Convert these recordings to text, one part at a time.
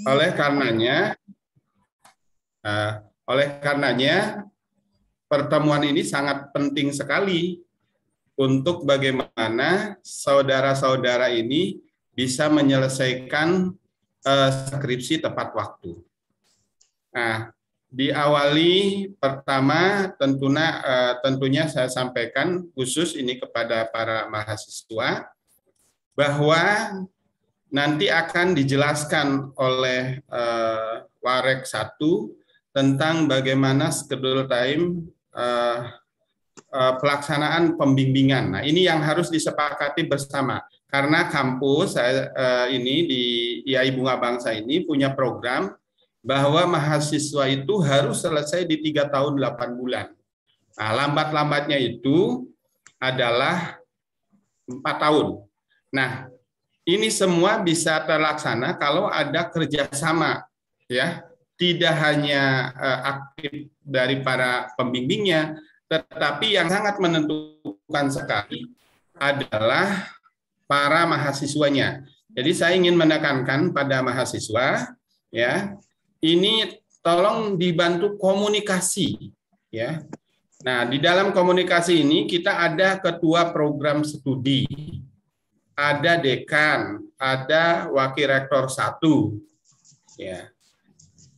Oleh karenanya, uh, oleh karenanya pertemuan ini sangat penting sekali untuk bagaimana saudara-saudara ini bisa menyelesaikan skripsi tepat waktu. Nah, diawali pertama tentunya saya sampaikan khusus ini kepada para mahasiswa bahwa nanti akan dijelaskan oleh Warek 1 tentang bagaimana schedule time pelaksanaan pembimbingan. Nah, ini yang harus disepakati bersama. Karena kampus ini di IAI Bunga Bangsa ini punya program bahwa mahasiswa itu harus selesai di 3 tahun 8 bulan. Nah, lambat-lambatnya itu adalah 4 tahun. Nah, ini semua bisa terlaksana kalau ada kerjasama, ya, tidak hanya aktif dari para pembimbingnya, tetapi yang sangat menentukan sekali adalah para mahasiswanya. Jadi saya ingin menekankan pada mahasiswa, ya, ini tolong dibantu komunikasi, ya. Nah, di dalam komunikasi ini kita ada ketua program studi, ada dekan, ada wakil rektor 1, ya.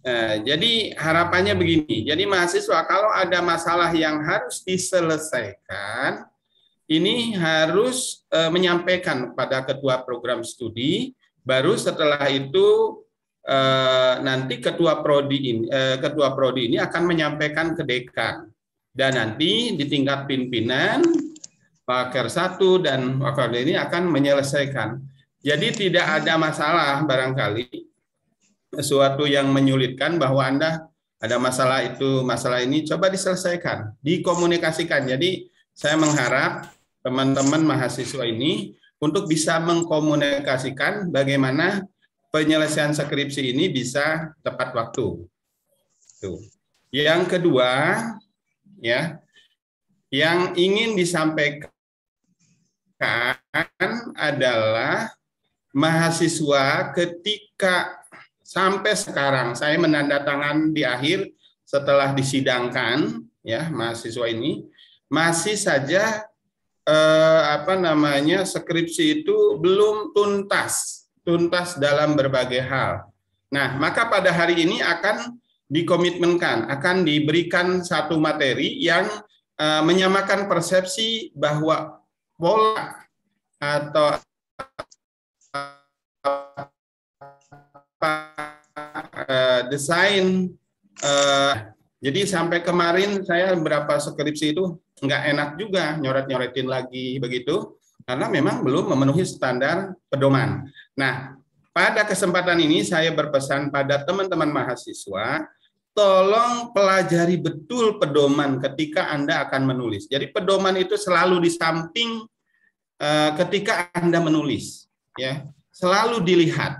Nah, jadi harapannya begini, jadi mahasiswa kalau ada masalah yang harus diselesaikan, ini harus menyampaikan pada ketua program studi, baru setelah itu nanti ketua prodi ini akan menyampaikan ke dekan, dan nanti di tingkat pimpinan wakil 1 dan wakil ini akan menyelesaikan. Jadi tidak ada masalah barangkali sesuatu yang menyulitkan bahwa Anda ada masalah ini coba diselesaikan, dikomunikasikan. Jadi saya mengharap teman-teman mahasiswa ini untuk bisa mengkomunikasikan bagaimana penyelesaian skripsi ini bisa tepat waktu. Tuh. Yang kedua, ya, yang ingin disampaikan adalah mahasiswa ketika sampai sekarang saya menandatangan di akhir setelah disidangkan, ya, mahasiswa ini masih saja skripsi itu belum tuntas dalam berbagai hal. Nah, maka pada hari ini akan dikomitmenkan, akan diberikan satu materi yang menyamakan persepsi bahwa pola atau desain. Jadi sampai kemarin saya berapa skripsi itu nggak enak juga nyoret-nyoretin lagi begitu, karena memang belum memenuhi standar pedoman. Nah, pada kesempatan ini saya berpesan pada teman-teman mahasiswa, tolong pelajari betul pedoman ketika Anda akan menulis. Jadi pedoman itu selalu di samping ketika Anda menulis, ya, selalu dilihat,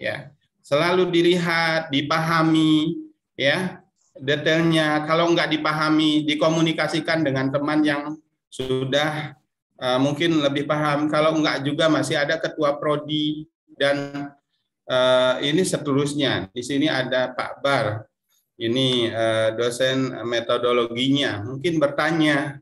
ya, selalu dilihat, dipahami, ya, detailnya. Kalau nggak dipahami, dikomunikasikan dengan teman yang sudah mungkin lebih paham. Kalau nggak juga masih ada ketua prodi dan ini seterusnya. Di sini ada Pak Bar, ini dosen metodologinya, mungkin bertanya.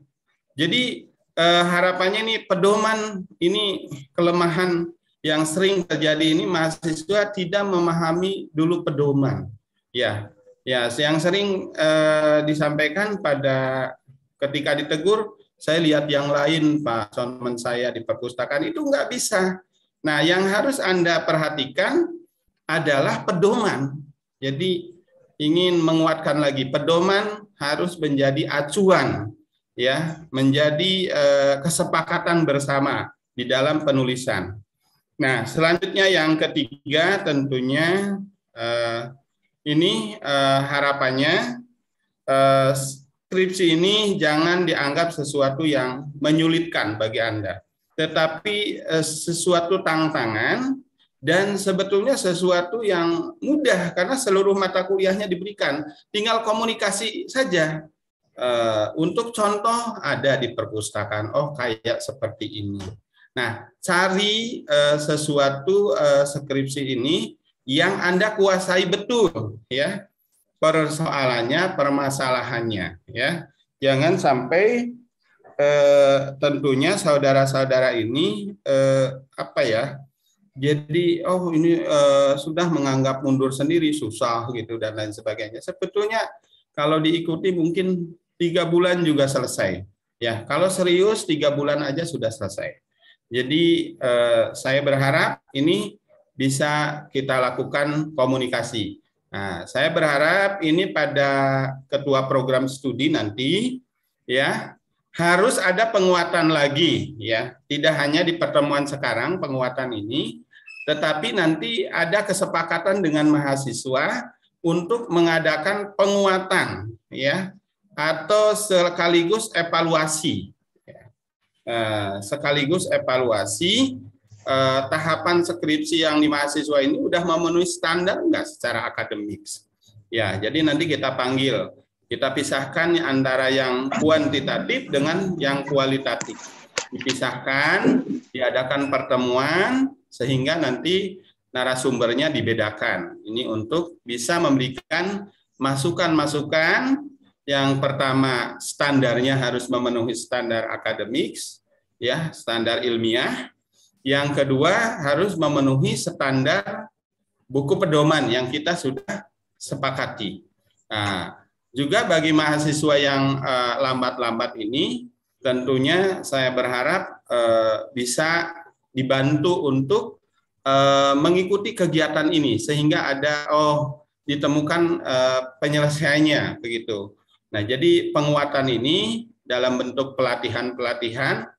Jadi harapannya ini pedoman, ini kelemahan yang sering terjadi ini mahasiswa tidak memahami dulu pedoman. Ya, yang sering disampaikan pada ketika ditegur, saya lihat yang lain, Pak, teman saya di perpustakaan itu nggak bisa. Nah, yang harus Anda perhatikan adalah pedoman. Jadi ingin menguatkan lagi, pedoman harus menjadi acuan, ya, menjadi kesepakatan bersama di dalam penulisan. Nah, selanjutnya yang ketiga tentunya ini harapannya skripsi ini jangan dianggap sesuatu yang menyulitkan bagi Anda, tetapi sesuatu tantangan dan sebetulnya sesuatu yang mudah karena seluruh mata kuliahnya diberikan, tinggal komunikasi saja. Untuk contoh ada di perpustakaan, oh kayak seperti ini. Nah, cari sesuatu skripsi ini yang Anda kuasai betul, ya, persoalannya, permasalahannya, ya. Jangan sampai tentunya saudara-saudara ini apa ya? Jadi ini sudah menganggap mundur sendiri susah gitu dan lain sebagainya. Sebetulnya kalau diikuti mungkin 3 bulan juga selesai. Ya, kalau serius 3 bulan aja sudah selesai. Jadi saya berharap ini bisa kita lakukan komunikasi. Nah, saya berharap ini pada ketua program studi nanti ya harus ada penguatan lagi ya, tidak hanya di pertemuan sekarang penguatan ini, tetapi nanti ada kesepakatan dengan mahasiswa untuk mengadakan penguatan ya atau sekaligus evaluasi. Tahapan skripsi yang di mahasiswa ini udah memenuhi standar enggak secara akademik. Ya, jadi nanti kita panggil, kita pisahkan antara yang kuantitatif dengan yang kualitatif. Dipisahkan, diadakan pertemuan sehingga nanti narasumbernya dibedakan. Ini untuk bisa memberikan masukan-masukan. Yang pertama, standarnya harus memenuhi standar akademik, ya, standar ilmiah. Yang kedua, harus memenuhi standar buku pedoman yang kita sudah sepakati. Nah, juga bagi mahasiswa yang lambat-lambat ini, tentunya saya berharap bisa dibantu untuk mengikuti kegiatan ini sehingga ada ditemukan penyelesaiannya begitu. Nah, jadi penguatan ini dalam bentuk pelatihan-pelatihan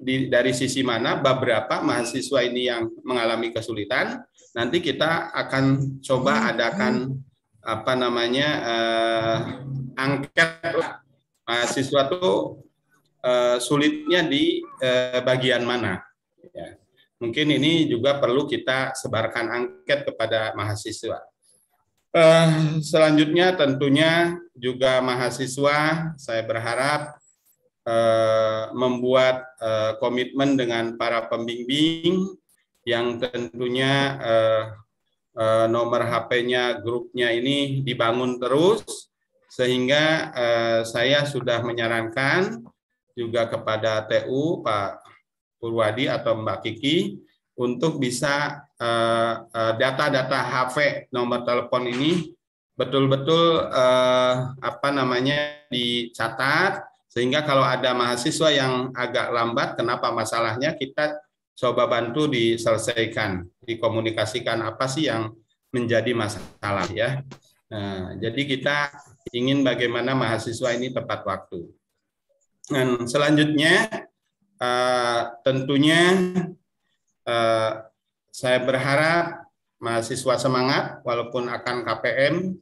dari sisi mana beberapa mahasiswa ini yang mengalami kesulitan, nanti kita akan coba adakan angket mahasiswa itu sulitnya di bagian mana. Ya. Mungkin ini juga perlu kita sebarkan angket kepada mahasiswa. Selanjutnya tentunya juga mahasiswa saya berharap membuat komitmen dengan para pembimbing yang tentunya nomor HP-nya grupnya ini dibangun terus sehingga saya sudah menyarankan juga kepada TU Pak Purwadi atau Mbak Kiki untuk bisa data-data HP nomor telepon ini betul-betul dicatat sehingga kalau ada mahasiswa yang agak lambat kenapa masalahnya kita coba bantu diselesaikan, dikomunikasikan apa sih yang menjadi masalah ya. Nah, jadi kita ingin bagaimana mahasiswa ini tepat waktu. Dan selanjutnya tentunya saya berharap mahasiswa semangat walaupun akan KPM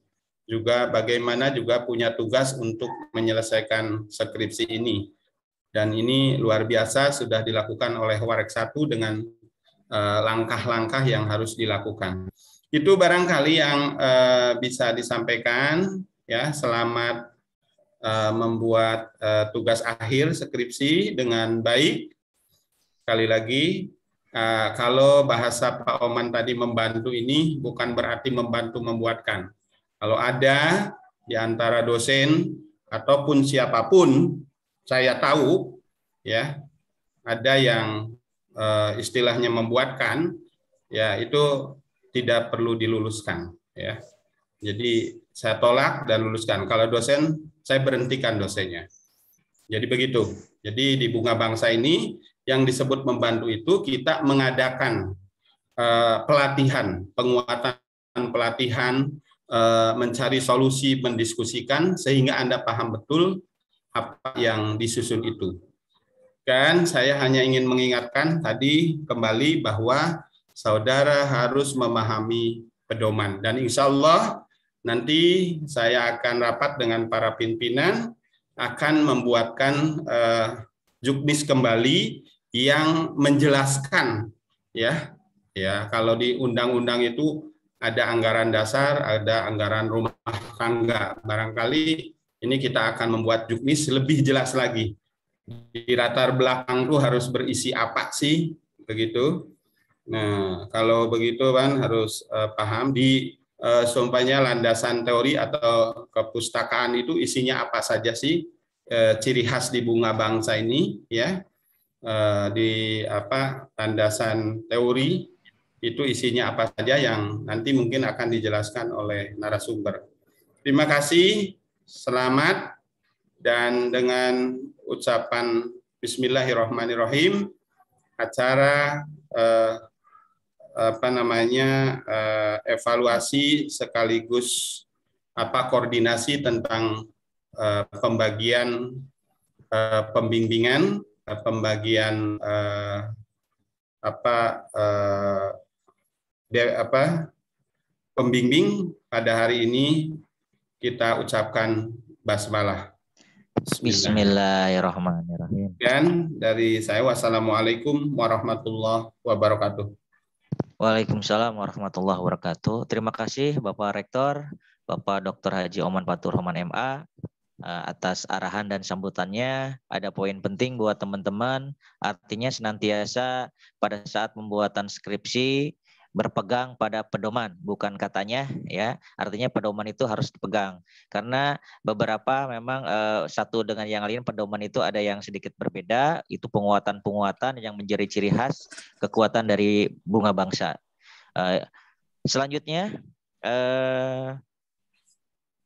juga bagaimana juga punya tugas untuk menyelesaikan skripsi ini. Dan ini luar biasa sudah dilakukan oleh Warek 1 dengan langkah-langkah yang harus dilakukan. Itu barangkali yang bisa disampaikan ya. Selamat membuat tugas akhir skripsi dengan baik. Sekali lagi kalau bahasa Pak Oman tadi membantu ini bukan berarti membantu membuatkan. Kalau ada di antara dosen ataupun siapapun saya tahu ya ada yang istilahnya membuatkan ya itu tidak perlu diluluskan ya. Jadi saya tolak dan luluskan. Kalau dosen saya berhentikan dosennya. Jadi begitu. Jadi di Bunga Bangsa ini yang disebut membantu itu kita mengadakan pelatihan, penguatan pelatihan, mencari solusi, mendiskusikan sehingga Anda paham betul apa yang disusun itu. Dan saya hanya ingin mengingatkan tadi kembali bahwa saudara harus memahami pedoman. Dan insya Allah nanti saya akan rapat dengan para pimpinan, akan membuatkan juknis kembali yang menjelaskan ya kalau di undang-undang itu ada anggaran dasar, ada anggaran rumah tangga. Barangkali ini kita akan membuat juknis lebih jelas lagi. Di latar belakang itu harus berisi apa sih, begitu. Nah, kalau begitu kan harus paham di sumpahnya landasan teori atau kepustakaan itu isinya apa saja sih, ciri khas di bunga bangsa ini ya. Di apa landasan teori itu isinya apa saja yang nanti mungkin akan dijelaskan oleh narasumber. Terima kasih, selamat, dan dengan ucapan Bismillahirrahmanirrahim, acara apa namanya evaluasi sekaligus apa koordinasi tentang pembagian pembimbingan, pembagian apa pembimbing pada hari ini kita ucapkan basmalah. Bismillahirrahmanirrahim. Dan dari saya wassalamualaikum warahmatullahi wabarakatuh. Waalaikumsalam warahmatullahi wabarakatuh. Terima kasih Bapak Rektor, Bapak Dr. Haji Oman Fatur Rahman MA atas arahan dan sambutannya. Ada poin penting buat teman-teman, artinya senantiasa pada saat pembuatan skripsi berpegang pada pedoman, bukan katanya ya. Artinya pedoman itu harus dipegang karena beberapa memang satu dengan yang lain pedoman itu ada yang sedikit berbeda, itu penguatan-penguatan yang menjadi ciri khas kekuatan dari bunga bangsa. Selanjutnya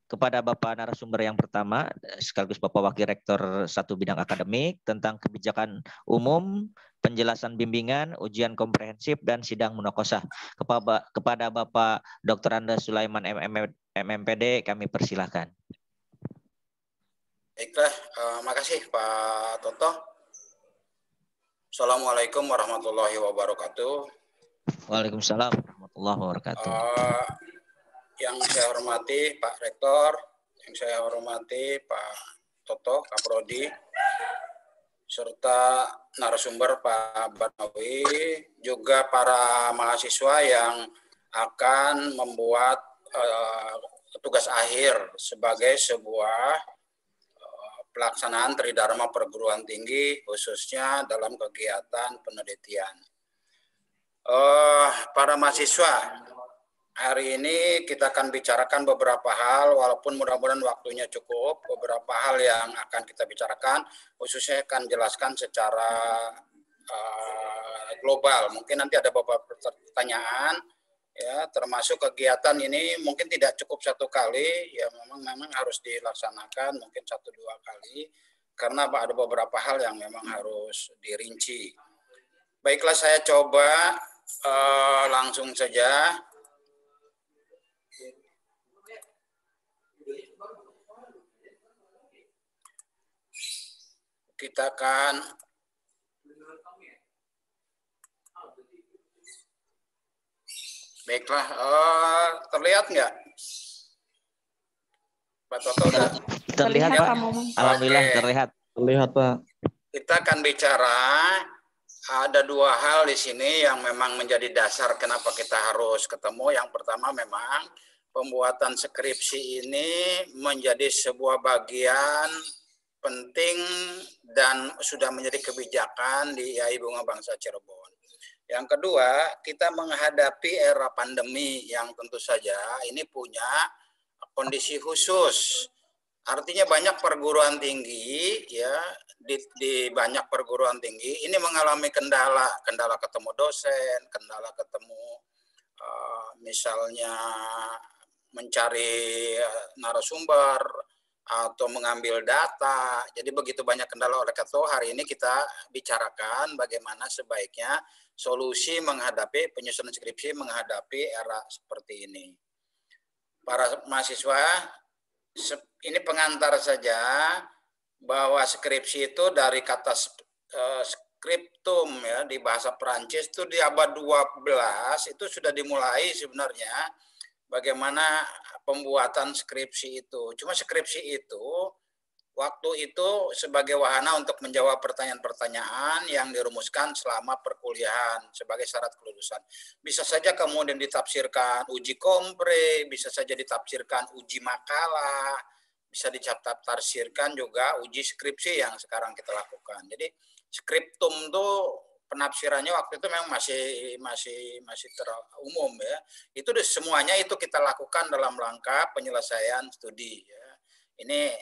kepada Bapak narasumber yang pertama sekaligus Bapak Wakil Rektor 1 Bidang Akademik tentang kebijakan umum, penjelasan bimbingan, ujian komprehensif, dan sidang munakosah. Kepada Bapak Dr. Anda Sulaiman MMPD kami persilahkan. Baiklah, makasih Pak Toto. Assalamualaikum warahmatullahi wabarakatuh. Waalaikumsalam warahmatullahi wabarakatuh. Yang saya hormati Pak Rektor, yang saya hormati Pak Toto, Kaprodi, serta narasumber Pak Banawi, juga para mahasiswa yang akan membuat tugas akhir sebagai sebuah pelaksanaan Tridharma perguruan tinggi, khususnya dalam kegiatan penelitian. Para mahasiswa, hari ini kita akan bicarakan beberapa hal, walaupun mudah-mudahan waktunya cukup. Beberapa hal yang akan kita bicarakan, khususnya akan jelaskan secara global. Mungkin nanti ada beberapa pertanyaan, ya, termasuk kegiatan ini mungkin tidak cukup satu kali, ya memang harus dilaksanakan mungkin 1-2 kali, karena ada beberapa hal yang memang harus dirinci. Baiklah, saya coba langsung saja. Kita akan baiklah, terlihat nggak? Pak Toto udah terlihat Pak. Alhamdulillah terlihat. Terlihat Pak. Kita akan bicara ada 2 hal di sini yang memang menjadi dasar kenapa kita harus ketemu. Yang pertama memang pembuatan skripsi ini menjadi sebuah bagian penting dan sudah menjadi kebijakan di IAI Bunga Bangsa Cirebon. Yang kedua, kita menghadapi era pandemi yang tentu saja ini punya kondisi khusus. Artinya banyak perguruan tinggi, ya, di banyak perguruan tinggi ini mengalami kendala ketemu dosen, kendala ketemu misalnya mencari narasumber atau mengambil data. Jadi begitu banyak kendala. Oleh karena itu hari ini kita bicarakan bagaimana sebaiknya solusi menghadapi penyusunan skripsi menghadapi era seperti ini. Para mahasiswa, ini pengantar saja bahwa skripsi itu dari kata scriptum, ya, di bahasa Perancis itu di abad 12 itu sudah dimulai sebenarnya bagaimana pembuatan skripsi itu. Cuma skripsi itu waktu itu sebagai wahana untuk menjawab pertanyaan-pertanyaan yang dirumuskan selama perkuliahan sebagai syarat kelulusan. Bisa saja kemudian ditafsirkan uji kompre, bisa saja ditafsirkan uji makalah, bisa ditafsirkan juga uji skripsi yang sekarang kita lakukan. Jadi skriptum itu penafsirannya waktu itu memang masih terumum ya. Itu semuanya itu kita lakukan dalam rangka penyelesaian studi ya. Ini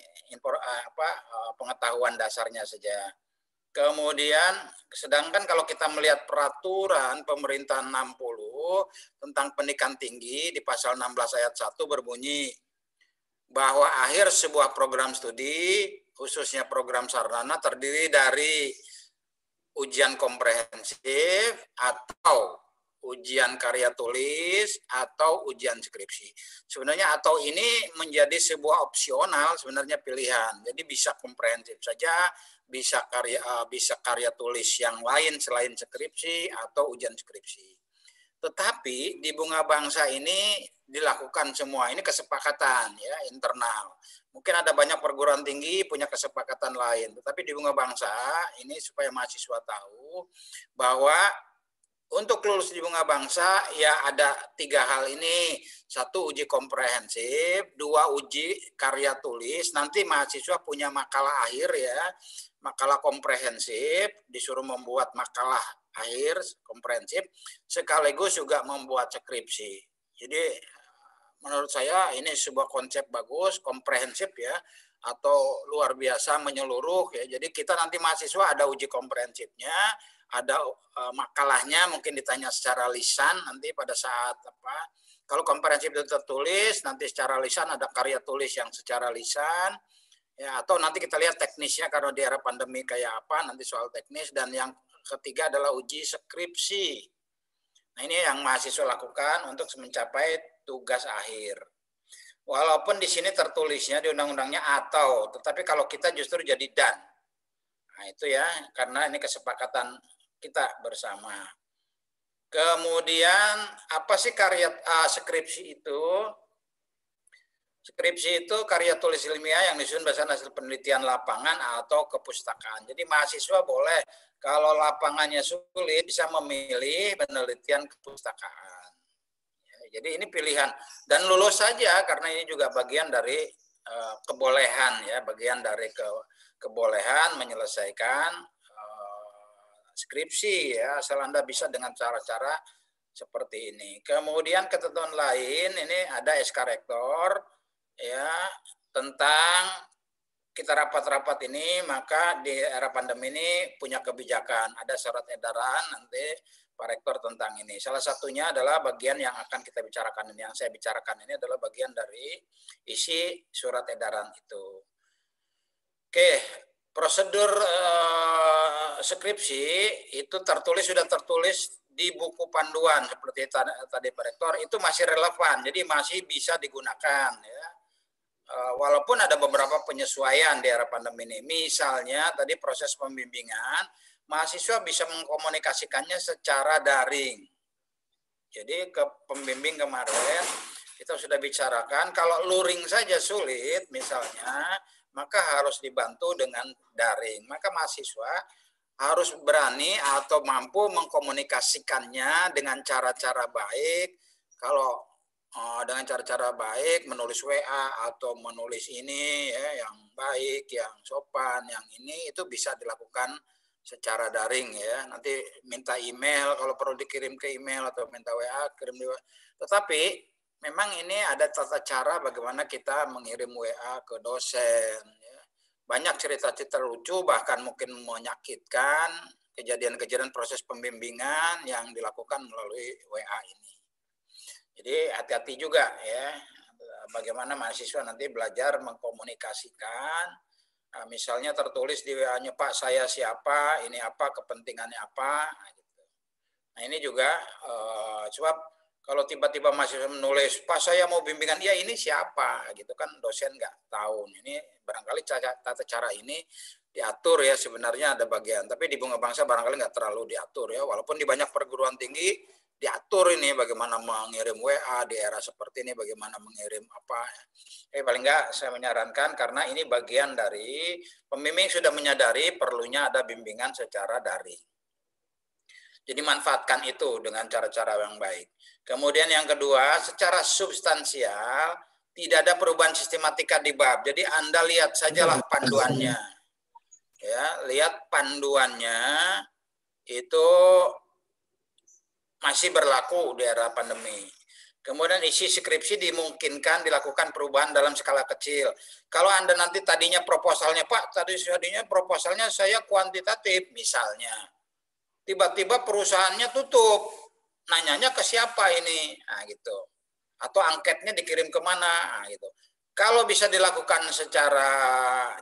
pengetahuan dasarnya saja. Kemudian sedangkan kalau kita melihat peraturan pemerintah 60 tentang pendidikan tinggi di pasal 16 ayat 1 berbunyi bahwa akhir sebuah program studi khususnya program sarjana terdiri dari ujian komprehensif atau ujian karya tulis atau ujian skripsi. Sebenarnya atau ini menjadi sebuah opsional sebenarnya pilihan. Jadi bisa komprehensif saja, bisa karya tulis yang lain selain skripsi atau ujian skripsi. Tetapi di Bunga Bangsa ini dilakukan semua, ini kesepakatan ya internal. Mungkin ada banyak perguruan tinggi punya kesepakatan lain, tetapi di Bunga Bangsa ini supaya mahasiswa tahu bahwa untuk lulus di Bunga Bangsa ya ada 3 hal ini. 1 uji komprehensif, 2 uji karya tulis. Nanti mahasiswa punya makalah akhir ya, makalah komprehensif, disuruh membuat makalah akhir komprehensif, sekaligus juga membuat skripsi. Jadi menurut saya ini sebuah konsep bagus, komprehensif ya, atau luar biasa menyeluruh ya. Jadi kita nanti mahasiswa ada uji komprehensifnya, ada makalahnya mungkin ditanya secara lisan nanti pada saat kalau komprehensif itu tertulis, nanti secara lisan ada karya tulis yang secara lisan ya, atau nanti kita lihat teknisnya karena di era pandemi kayak apa, nanti soal teknis. Dan yang ketiga adalah uji skripsi. Nah, ini yang mahasiswa lakukan untuk mencapai tugas akhir. Walaupun di sini tertulisnya di undang-undangnya atau, tetapi kalau kita justru jadi dan. Nah, itu ya, karena ini kesepakatan kita bersama. Kemudian apa sih karya skripsi itu? Skripsi itu karya tulis ilmiah yang disusun berdasarkan hasil penelitian lapangan atau kepustakaan. Jadi mahasiswa boleh kalau lapangannya sulit bisa memilih penelitian kepustakaan. Ya, jadi ini pilihan dan lulus saja karena ini juga bagian dari kebolehan ya, bagian dari kebolehan menyelesaikan skripsi ya, asal Anda bisa dengan cara-cara seperti ini. Kemudian ketentuan lain ini ada SK Rektor ya tentang kita rapat-rapat ini, maka di era pandemi ini punya kebijakan, ada surat edaran nanti Pak Rektor tentang ini. Salah satunya adalah bagian yang akan kita bicarakan ini, yang saya bicarakan ini adalah bagian dari isi surat edaran itu. Oke, prosedur skripsi itu sudah tertulis di buku panduan seperti tadi Pak Rektor, itu masih relevan, jadi masih bisa digunakan ya. Walaupun ada beberapa penyesuaian di era pandemi ini. Misalnya tadi proses pembimbingan, mahasiswa bisa mengkomunikasikannya secara daring. Jadi ke pembimbing kemarin kita sudah bicarakan, kalau luring saja sulit misalnya, maka harus dibantu dengan daring. Maka mahasiswa harus berani atau mampu mengkomunikasikannya dengan cara-cara baik. Kalau dengan cara-cara baik, menulis WA atau menulis ini ya, yang baik, yang sopan, yang ini itu bisa dilakukan secara daring ya. Nanti minta email kalau perlu dikirim ke email atau minta WA kirim di WA. Tetapi memang ini ada tata cara bagaimana kita mengirim WA ke dosen ya. Banyak cerita-cerita lucu bahkan mungkin menyakitkan kejadian-kejadian proses pembimbingan yang dilakukan melalui WA ini. Jadi hati-hati juga ya, bagaimana mahasiswa nanti belajar mengkomunikasikan, misalnya tertulis di WA-nya, Pak saya siapa, ini apa, kepentingannya apa. Nah ini juga sebab kalau tiba-tiba mahasiswa menulis, Pak saya mau bimbingan, ya ini siapa, gitu kan dosen nggak tahu. Ini barangkali tata cara ini diatur ya, sebenarnya ada bagian, tapi di Bunga Bangsa barangkali nggak terlalu diatur ya, walaupun di banyak perguruan tinggi diatur ini bagaimana mengirim WA di era seperti ini, bagaimana mengirim apa. Paling enggak saya menyarankan karena ini bagian dari pembimbing sudah menyadari perlunya ada bimbingan secara daring. Jadi manfaatkan itu dengan cara-cara yang baik. Kemudian yang kedua, secara substansial tidak ada perubahan sistematika di bab. Jadi Anda lihat sajalah panduannya. Ya, lihat panduannya. itu masih berlaku di era pandemi. Kemudian isi skripsi dimungkinkan dilakukan perubahan dalam skala kecil. Kalau Anda nanti tadinya proposalnya, Pak, tadinya proposalnya saya kuantitatif misalnya. Tiba-tiba perusahaannya tutup. Nanyanya ke siapa ini? Nah, gitu. Atau angketnya dikirim kemana? Nah, gitu. Kalau bisa dilakukan secara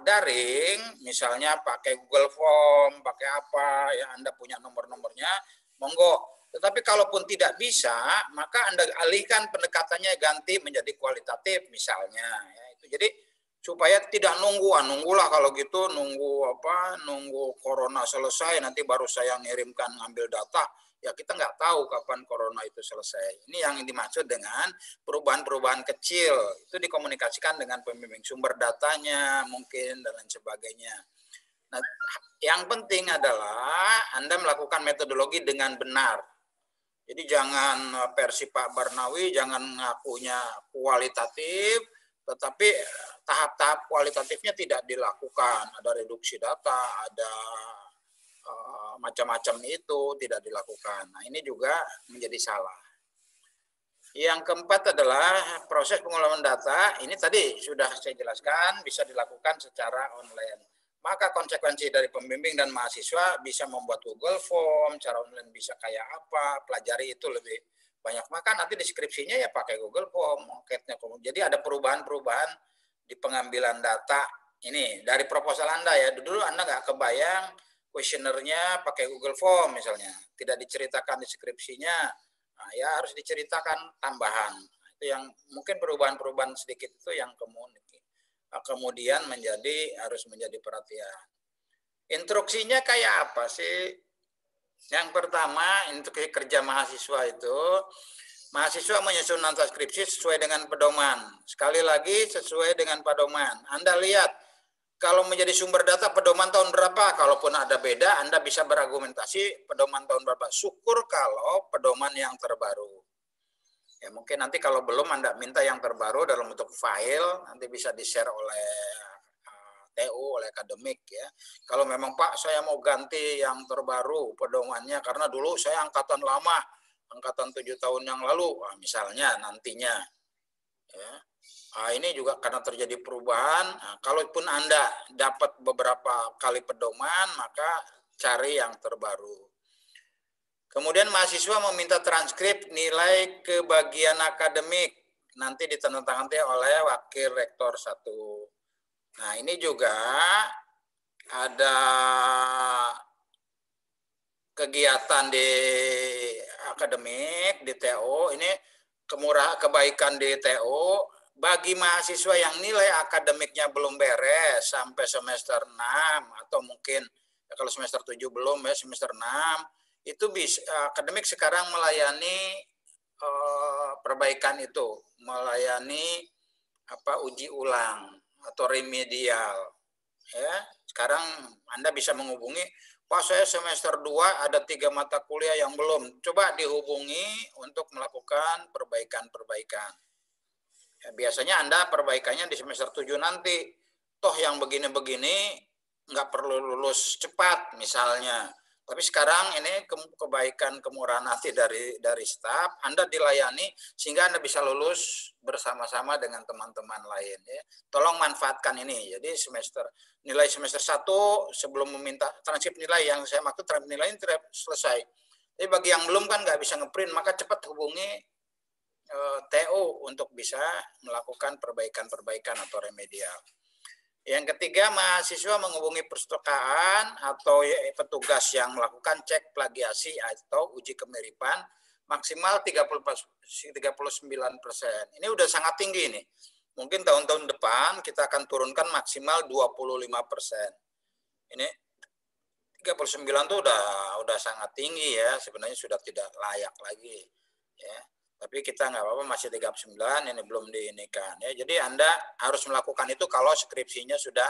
daring, misalnya pakai Google Form, pakai apa, ya Anda punya nomor-nomornya, monggo. Tetapi kalaupun tidak bisa, maka Anda alihkan pendekatannya, ganti menjadi kualitatif misalnya. Ya, itu jadi supaya tidak nunggulah kalau gitu, nunggu corona selesai nanti baru saya ngirimkan ngambil data. Ya kita nggak tahu kapan corona itu selesai. Ini yang dimaksud dengan perubahan-perubahan kecil. Itu dikomunikasikan dengan pembimbing, sumber datanya mungkin dan lain sebagainya. Nah, yang penting adalah Anda melakukan metodologi dengan benar. Jadi jangan versi Pak Barnawi, jangan ngakunya kualitatif, tetapi tahap-tahap kualitatifnya tidak dilakukan. Ada reduksi data, ada macam-macam itu tidak dilakukan. Nah, ini juga menjadi salah. Yang keempat adalah proses pengolahan data. Ini tadi sudah saya jelaskan, bisa dilakukan secara online. Maka konsekuensi dari pembimbing dan mahasiswa bisa membuat Google Form, cara online bisa kayak apa, pelajari itu lebih banyak. Maka nanti deskripsinya ya pakai Google Form, angketnya. Jadi ada perubahan-perubahan di pengambilan data ini dari proposal Anda ya. Dulu Anda nggak kebayang kuesionernya pakai Google Form misalnya, tidak diceritakan deskripsinya, nah, ya harus diceritakan tambahan. Itu yang mungkin perubahan-perubahan sedikit itu yang kemudian harus menjadi perhatian. Instruksinya kayak apa sih? Yang pertama, instruksi kerja mahasiswa itu, mahasiswa menyusun naskah skripsi sesuai dengan pedoman. Sekali lagi, sesuai dengan pedoman. Anda lihat, kalau menjadi sumber data pedoman tahun berapa, kalaupun ada beda, Anda bisa berargumentasi pedoman tahun berapa. Syukur kalau pedoman yang terbaru. Ya mungkin nanti kalau belum Anda minta yang terbaru dalam bentuk file, nanti bisa di-share oleh TU, oleh akademik ya. Kalau memang Pak saya mau ganti yang terbaru pedomannya karena dulu saya angkatan lama, angkatan 7 tahun yang lalu, misalnya nantinya. Ya. Ini juga karena terjadi perubahan, kalaupun Anda dapat beberapa kali pedoman, maka cari yang terbaru. Kemudian mahasiswa meminta transkrip nilai ke bagian akademik, nanti ditandatangani oleh Wakil Rektor 1. Nah ini juga ada kegiatan di akademik, di TO, ini kebaikan di TO, bagi mahasiswa yang nilai akademiknya belum beres sampai semester 6, atau mungkin ya kalau semester 7 belum ya, semester 6, itu bisa akademik sekarang melayani perbaikan itu, melayani uji ulang atau remedial. Ya, sekarang Anda bisa menghubungi, Pak saya semester 2 ada 3 mata kuliah yang belum. Coba dihubungi untuk melakukan perbaikan-perbaikan. Ya, biasanya Anda perbaikannya di semester 7 nanti. Toh yang begini-begini nggak perlu lulus cepat misalnya. Tapi sekarang ini kebaikan kemurahan hati dari staf, Anda dilayani sehingga Anda bisa lulus bersama-sama dengan teman-teman lain. Ya. Tolong manfaatkan ini. Jadi nilai semester 1 sebelum meminta transkrip nilai, yang saya maksud transkrip nilai ini tidak selesai. Tapi bagi yang belum kan nggak bisa ngeprint, maka cepat hubungi TO untuk bisa melakukan perbaikan-perbaikan atau remedial. Yang ketiga, mahasiswa menghubungi perpustakaan atau petugas yang melakukan cek plagiasi atau uji kemiripan maksimal 39%. Ini udah sangat tinggi nih. Mungkin tahun-tahun depan kita akan turunkan maksimal 25%. Ini 39 itu udah sangat tinggi ya, sebenarnya sudah tidak layak lagi ya. Tapi kita nggak apa-apa, masih 39, ini belum diinikan. Ya. Jadi Anda harus melakukan itu kalau skripsinya sudah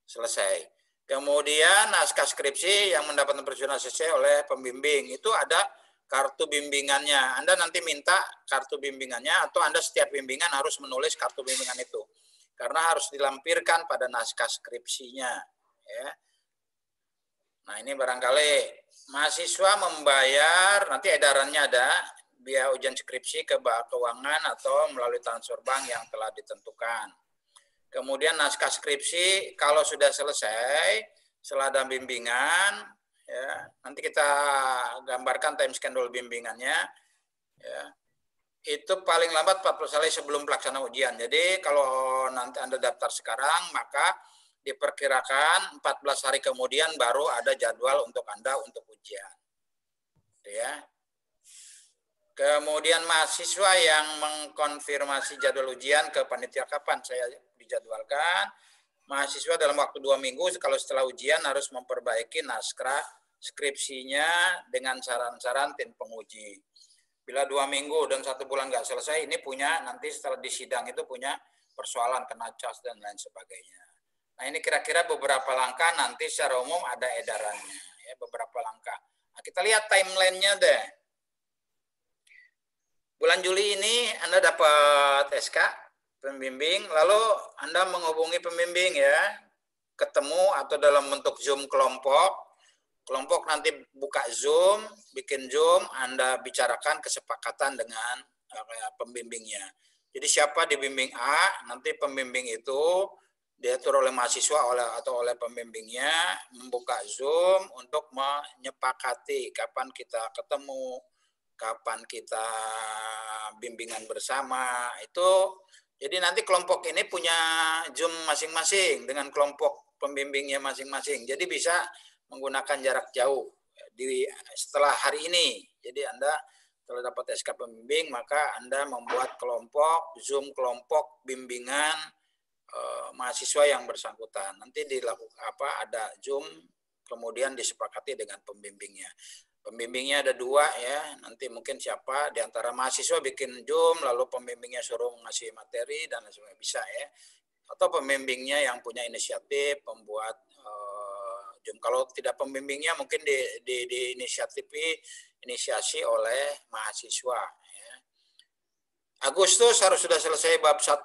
selesai. Kemudian naskah skripsi yang mendapatkan persetujuan selesai oleh pembimbing, itu ada kartu bimbingannya. Anda nanti minta kartu bimbingannya, atau Anda setiap bimbingan harus menulis kartu bimbingan itu. Karena harus dilampirkan pada naskah skripsinya. Ya. Nah, ini barangkali mahasiswa membayar, nanti edarannya ada, biaya ujian skripsi ke Bank Keuangan atau melalui transfer bank yang telah ditentukan. Kemudian naskah skripsi kalau sudah selesai, setelah ada bimbingan, ya, nanti kita gambarkan time schedule bimbingannya, ya, itu paling lambat 40 hari sebelum pelaksanaan ujian. Jadi kalau nanti Anda daftar sekarang, maka diperkirakan 14 hari kemudian baru ada jadwal untuk Anda untuk ujian. Ya. Kemudian mahasiswa yang mengkonfirmasi jadwal ujian ke panitia kapan saya dijadwalkan, mahasiswa dalam waktu 2 minggu kalau setelah ujian harus memperbaiki naskah skripsinya dengan saran-saran tim penguji. Bila 2 minggu dan 1 bulan nggak selesai, ini punya nanti setelah di sidang itu punya persoalan kena cas dan lain sebagainya. Nah, ini kira-kira beberapa langkah nanti secara umum ada edarannya, ya, beberapa langkah. Nah, kita lihat timeline-nya deh. Bulan Juli ini Anda dapat SK pembimbing, lalu Anda menghubungi pembimbing ya, ketemu atau dalam bentuk Zoom kelompok. Kelompok nanti buka Zoom, bikin Zoom, Anda bicarakan kesepakatan dengan pembimbingnya. Jadi siapa dibimbing A, nanti pembimbing itu diatur oleh mahasiswa atau oleh pembimbingnya membuka Zoom untuk menyepakati kapan kita ketemu, kapan kita bimbingan bersama. Itu jadi nanti kelompok ini punya Zoom masing-masing dengan kelompok pembimbingnya masing-masing. Jadi bisa menggunakan jarak jauh setelah hari ini. Jadi Anda setelah dapat SK pembimbing, maka Anda membuat kelompok Zoom kelompok bimbingan mahasiswa yang bersangkutan. Nanti dilakukan ada Zoom, kemudian disepakati dengan pembimbingnya. Pembimbingnya ada 2 ya, nanti mungkin siapa di antara mahasiswa bikin Zoom, lalu pembimbingnya suruh ngasih materi dan lain sebagainya, bisa ya. Atau pembimbingnya yang punya inisiatif membuat Zoom. Kalau tidak pembimbingnya mungkin inisiasi oleh mahasiswa. Ya. Agustus harus sudah selesai bab 1.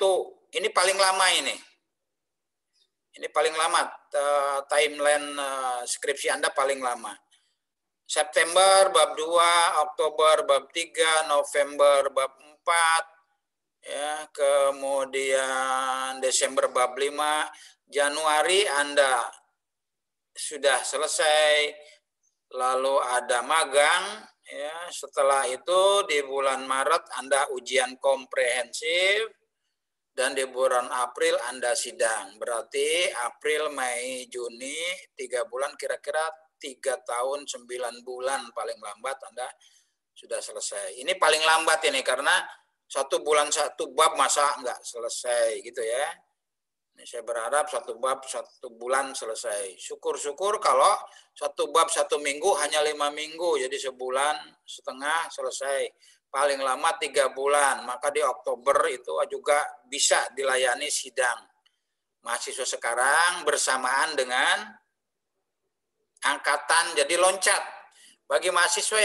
Ini paling lama ini. Ini paling lama, timeline skripsi Anda paling lama. September bab 2, Oktober bab 3, November bab 4, ya, kemudian Desember bab 5, Januari Anda sudah selesai, lalu ada magang, ya, setelah itu di bulan Maret Anda ujian komprehensif, dan di bulan April Anda sidang. Berarti April, Mei, Juni, 3 bulan, kira-kira 3 tahun 9 bulan paling lambat Anda sudah selesai. Ini paling lambat ini karena 1 bulan 1 bab masa nggak selesai gitu ya. Ini saya berharap 1 bab 1 bulan selesai. Syukur-syukur kalau 1 bab 1 minggu hanya 5 minggu, jadi sebulan setengah selesai. Paling lama 3 bulan, maka di Oktober itu juga bisa dilayani sidang mahasiswa sekarang bersamaan dengan angkatan, jadi loncat. Bagi mahasiswa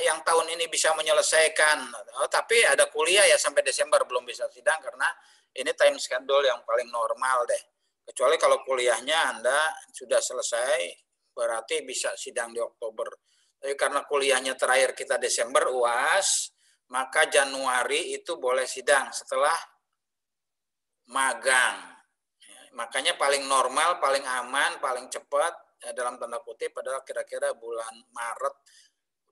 yang tahun ini bisa menyelesaikan, tapi ada kuliah ya sampai Desember belum bisa sidang karena ini time schedule yang paling normal deh. Kecuali kalau kuliahnya Anda sudah selesai, berarti bisa sidang di Oktober. Tapi karena kuliahnya terakhir kita Desember UAS, maka Januari itu boleh sidang setelah magang. Ya, makanya paling normal, paling aman, paling cepat ya, dalam tanda kutip adalah kira-kira bulan Maret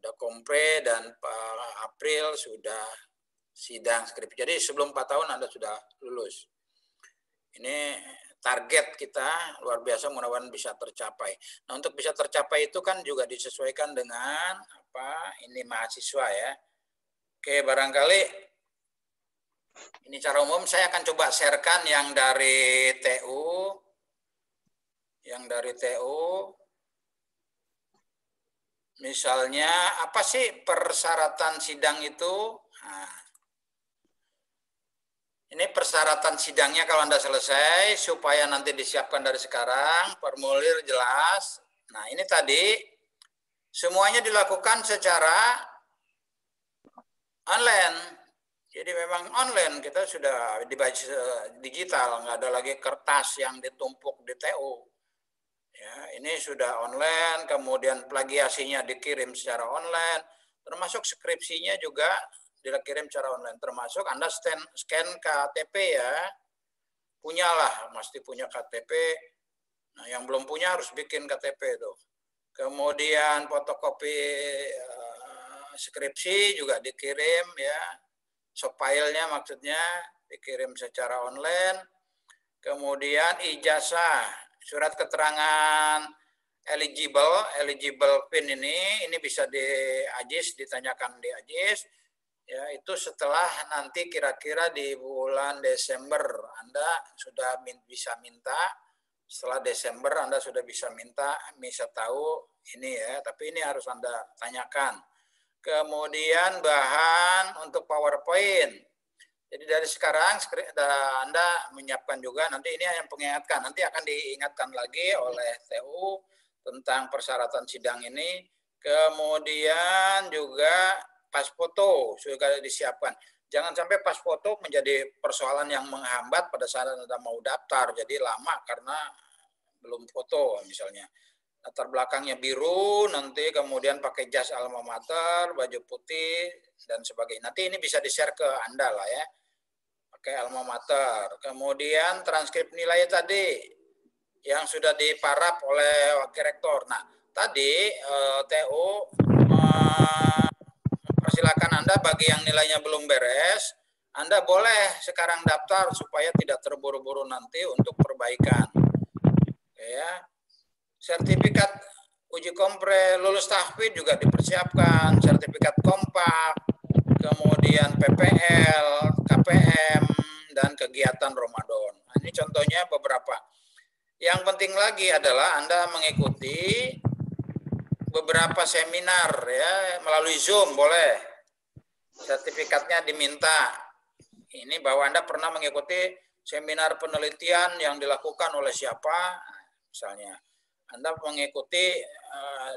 udah kompre dan April sudah sidang skripsi. Jadi sebelum 4 tahun Anda sudah lulus. Ini target kita luar biasa, mudah-mudahan bisa tercapai. Nah, untuk bisa tercapai itu kan juga disesuaikan dengan ini mahasiswa ya. Oke, barangkali ini secara umum saya akan coba sharekan yang dari TU. Yang dari TU, misalnya apa sih persyaratan sidang itu? Nah, ini persyaratan sidangnya kalau Anda selesai, supaya nanti disiapkan dari sekarang, formulir jelas. Nah, ini tadi semuanya dilakukan secara online. Jadi memang online, kita sudah dibaca digital, nggak ada lagi kertas yang ditumpuk di TU. Ya, ini sudah online, kemudian plagiasinya dikirim secara online, termasuk skripsinya juga dikirim secara online, termasuk Anda scan KTP ya, punyalah, mesti punya KTP. Nah, yang belum punya harus bikin KTP tuh. Kemudian fotokopi skripsi juga dikirim ya, file-nya maksudnya dikirim secara online. Kemudian ijazah, surat keterangan eligible PIN ini bisa di AJIS, ditanyakan di AJIS. Ya, itu setelah nanti kira-kira di bulan Desember Anda sudah bisa minta. Setelah Desember Anda sudah bisa minta, bisa tahu ini ya, tapi ini harus Anda tanyakan. Kemudian bahan untuk PowerPoint. Jadi dari sekarang Anda menyiapkan juga, nanti ini yang pengingatkan, nanti akan diingatkan lagi oleh TU tentang persyaratan sidang ini. Kemudian juga pas foto sudah disiapkan. Jangan sampai pas foto menjadi persoalan yang menghambat pada saat Anda mau daftar, jadi lama karena belum foto misalnya. Latar belakangnya biru, nanti kemudian pakai jas alma mater, baju putih, dan sebagainya. Nanti ini bisa di-share ke Anda lah ya, pakai alma mater. Kemudian transkrip nilai tadi, yang sudah diparaf oleh Wakil Rektor. Nah, tadi TU mempersilakan Anda bagi yang nilainya belum beres, Anda boleh sekarang daftar supaya tidak terburu-buru nanti untuk perbaikan. Ya. Sertifikat uji kompre lulus tahfidz juga dipersiapkan, sertifikat kompak, kemudian PPL, KPM, dan kegiatan Ramadan. Nah, ini contohnya beberapa. Yang penting lagi adalah Anda mengikuti beberapa seminar ya melalui Zoom boleh. Sertifikatnya diminta. Ini bahwa Anda pernah mengikuti seminar penelitian yang dilakukan oleh siapa, misalnya. Anda mengikuti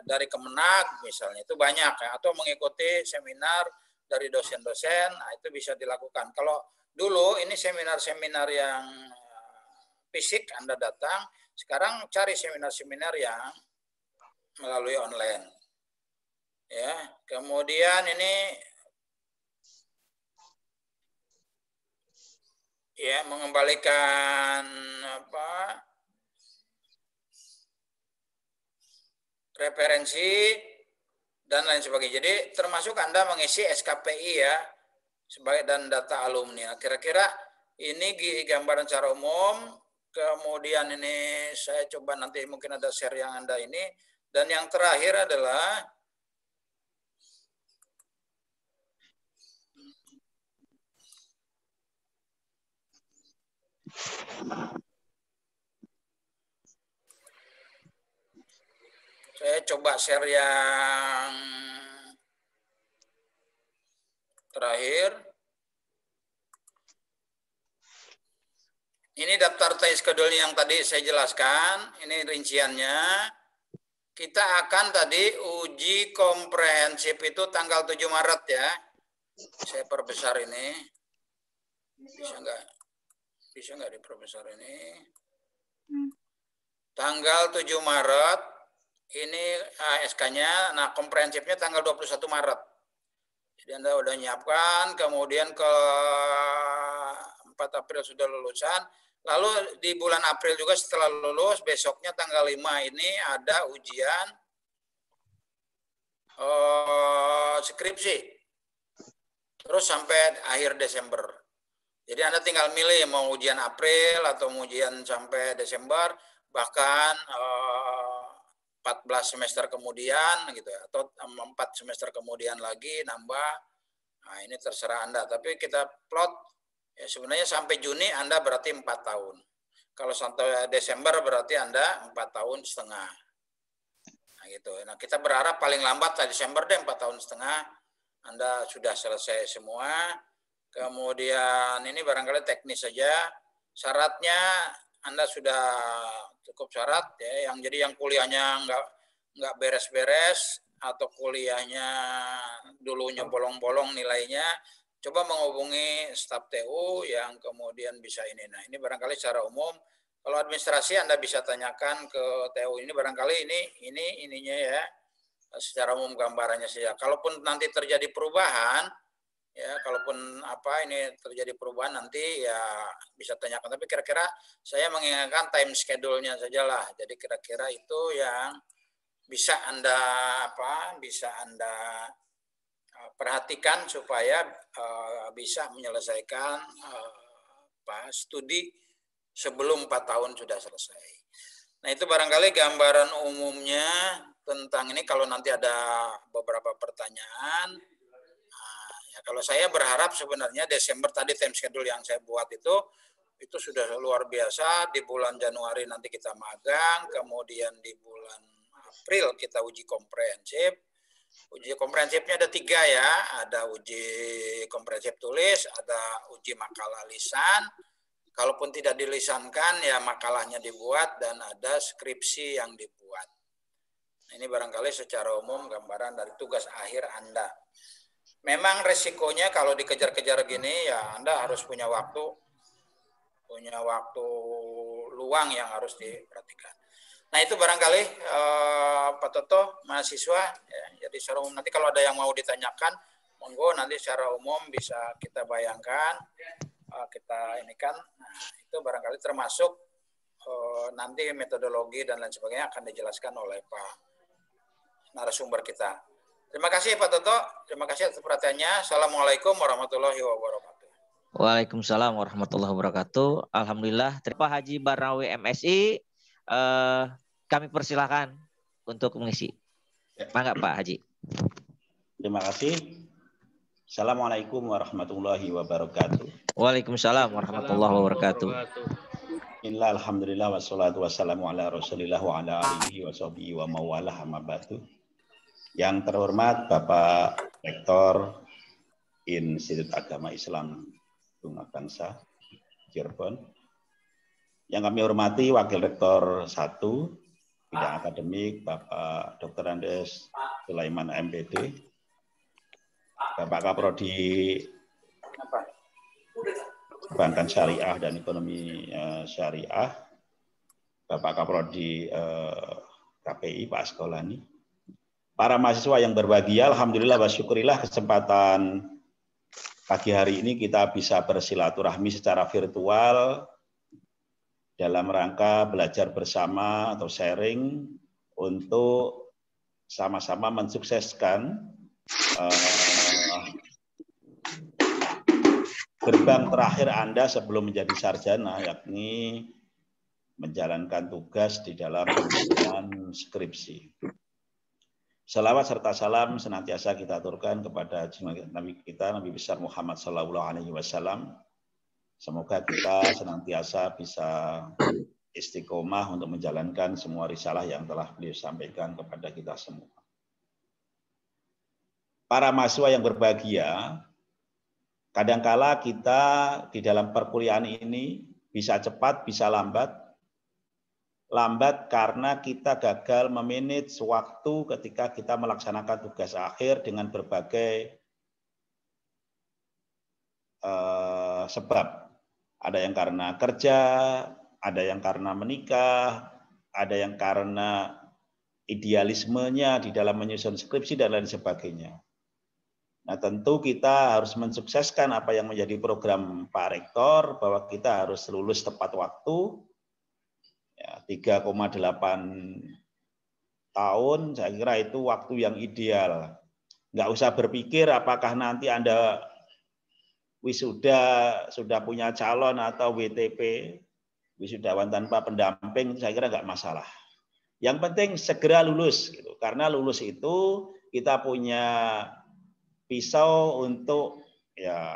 dari Kemenag misalnya, itu banyak ya, atau mengikuti seminar dari dosen-dosen, nah itu bisa dilakukan. Kalau dulu ini seminar-seminar yang fisik Anda datang, sekarang cari seminar-seminar yang melalui online. Ya, kemudian ini ya mengembalikan referensi dan lain sebagainya. Jadi termasuk Anda mengisi SKPI ya sebagai dan data alumni. Nah, kira-kira ini gambaran secara umum. Kemudian ini saya coba nanti mungkin ada share yang Anda ini. Dan yang terakhir adalah saya coba share yang terakhir. Ini daftar time schedule yang tadi saya jelaskan. Ini rinciannya. Kita akan tadi uji komprehensif itu tanggal 7 Maret ya. Saya perbesar ini. Bisa nggak diperbesar ini? Tanggal 7 Maret. Ini ASK-nya, nah komprehensifnya tanggal 21 Maret. Jadi Anda udah nyiapkan, kemudian ke 4 April sudah lulusan, lalu di bulan April juga setelah lulus, besoknya tanggal 5 ini ada ujian skripsi. Terus sampai akhir Desember. Jadi Anda tinggal milih mau ujian April atau ujian sampai Desember, bahkan 14 semester kemudian gitu ya, atau 4 semester kemudian lagi nambah. Nah, ini terserah Anda, tapi kita plot ya sebenarnya sampai Juni Anda berarti 4 tahun. Kalau sampai Desember berarti Anda 4 tahun setengah. Nah, gitu. Nah, kita berharap paling lambat Desember deh 4 tahun setengah Anda sudah selesai semua. Kemudian ini barangkali teknis saja. Syaratnya Anda sudah cukup syarat ya, yang kuliahnya nggak beres-beres atau kuliahnya dulunya bolong-bolong nilainya, coba menghubungi staf TU yang kemudian bisa ini. Nah, ini barangkali secara umum Kalau administrasi Anda bisa tanyakan ke TU ini, barangkali ininya ya, secara umum gambarannya saja. Kalaupun nanti terjadi perubahan, ya kalaupun ini terjadi perubahan nanti ya bisa tanyakan. Tapi kira-kira saya mengingatkan time schedule-nya sajalah. Jadi kira-kira itu yang bisa Anda perhatikan supaya bisa menyelesaikan studi sebelum 4 tahun sudah selesai. Nah, itu barangkali gambaran umumnya tentang ini. Kalau nanti ada beberapa pertanyaan, ya kalau saya berharap sebenarnya Desember tadi time schedule yang saya buat itu sudah luar biasa. Di bulan Januari nanti kita magang, kemudian di bulan April kita uji komprehensif. Uji komprehensifnya ada 3 ya, ada uji komprehensif tulis, ada uji makalah lisan. Kalaupun tidak dilisankan, ya makalahnya dibuat, dan ada skripsi yang dibuat. Ini barangkali secara umum gambaran dari tugas akhir Anda. Memang resikonya kalau dikejar-kejar gini, ya Anda harus punya waktu luang yang harus diperhatikan. Nah, itu barangkali Pak Toto, mahasiswa, ya, jadi secara umum nanti kalau ada yang mau ditanyakan, monggo nanti secara umum bisa kita bayangkan. Kita ini kan, itu barangkali termasuk nanti metodologi dan lain sebagainya akan dijelaskan oleh Pak narasumber kita. Terima kasih Pak Toto, terima kasih atas perhatiannya. Assalamualaikum warahmatullahi wabarakatuh. Waalaikumsalam warahmatullahi wabarakatuh. Alhamdulillah. Pak Haji Barnawi MSI, kami persilahkan untuk mengisi. Mangga Pak Haji. Terima kasih. Assalamualaikum warahmatullahi wabarakatuh. Waalaikumsalam warahmatullahi wabarakatuh. Alhamdulillah wassalatu wassalamu ala Rasulillah wa ala alihi wa sahbihi wa mawalah amma ba'du. Yang terhormat Bapak Rektor Institut Agama Islam Bunga Bangsa Cirebon. Yang kami hormati Wakil Rektor 1 Bidang Akademik Bapak Dr. Andes Sulaiman MPD. Bapak Kaprodi Perbankan Syariah dan Ekonomi Syariah, Bapak Kaprodi KPI Pak Askolani, para mahasiswa yang berbahagia, alhamdulillah wa syukurillah kesempatan pagi hari ini kita bisa bersilaturahmi secara virtual dalam rangka belajar bersama atau sharing untuk sama-sama mensukseskan gerbang terakhir Anda sebelum menjadi sarjana, yakni menjalankan tugas di dalam penyusunan skripsi. Salawat serta salam senantiasa kita aturkan kepada Nabi kita, Nabi besar Muhammad SAW. Semoga kita senantiasa bisa istiqomah untuk menjalankan semua risalah yang telah beliau sampaikan kepada kita semua. Para mahasiswa yang berbahagia, kadangkala kita di dalam perkuliahan ini bisa cepat, bisa lambat. Lambat karena kita gagal memanage waktu ketika kita melaksanakan tugas akhir dengan berbagai sebab. Ada yang karena kerja, ada yang karena menikah, ada yang karena idealismenya di dalam menyusun skripsi dan lain sebagainya. Nah, tentu kita harus mensukseskan apa yang menjadi program Pak Rektor, bahwa kita harus lulus tepat waktu, ya, 3,8 tahun, saya kira itu waktu yang ideal. Nggak usah berpikir apakah nanti Anda wisuda sudah punya calon atau WTP, wisudawan tanpa pendamping, saya kira nggak masalah. Yang penting segera lulus, gitu. Karena lulus itu kita punya pisau untuk ya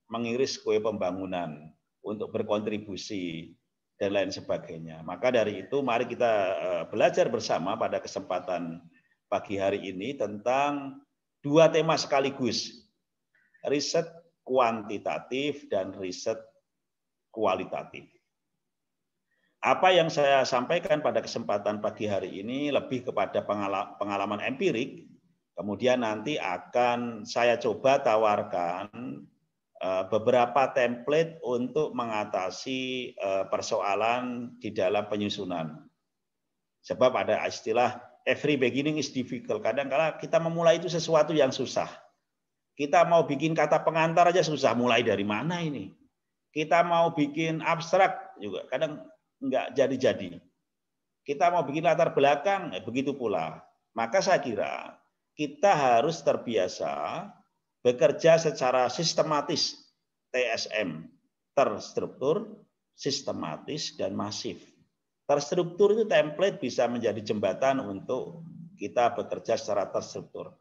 mengiris kue pembangunan, untuk berkontribusi dan lain sebagainya. Maka dari itu mari kita belajar bersama pada kesempatan pagi hari ini tentang 2 tema sekaligus, riset kuantitatif dan riset kualitatif. Apa yang saya sampaikan pada kesempatan pagi hari ini lebih kepada pengalaman empirik. Kemudian nanti akan saya coba tawarkan beberapa template untuk mengatasi persoalan di dalam penyusunan. Sebab ada istilah every beginning is difficult. Kadang-kala kita memulai itu sesuatu yang susah. Kita mau bikin kata pengantar aja susah, mulai dari mana ini? Kita mau bikin abstrak juga kadang nggak jadi-jadi. Kita mau bikin latar belakang, begitu pula. Maka saya kira kita harus terbiasa bekerja secara sistematis, TSM, terstruktur, sistematis, dan masif. Terstruktur itu template bisa menjadi jembatan untuk kita bekerja secara terstruktur.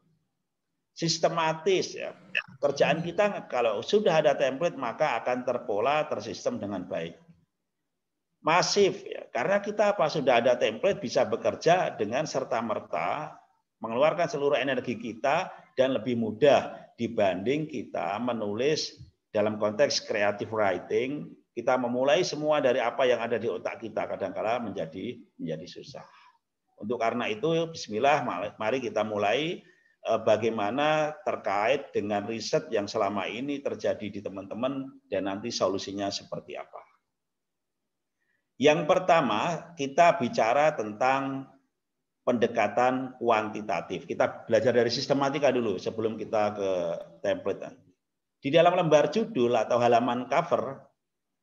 Sistematis, ya. Kerjaan kita kalau sudah ada template maka akan terpola, tersistem dengan baik. Masif, ya. Karena kita sudah ada template bisa bekerja dengan serta-merta, mengeluarkan seluruh energi kita dan lebih mudah dibanding kita menulis dalam konteks creative writing. Kita memulai semua dari apa yang ada di otak kita, kadang-kala menjadi susah. Untuk karena itu, bismillah, mari kita mulai bagaimana terkait dengan riset yang selama ini terjadi di teman-teman dan nanti solusinya seperti apa. Yang pertama, kita bicara tentang pendekatan kuantitatif. Kita belajar dari sistematika dulu sebelum kita ke template. Di dalam lembar judul atau halaman cover,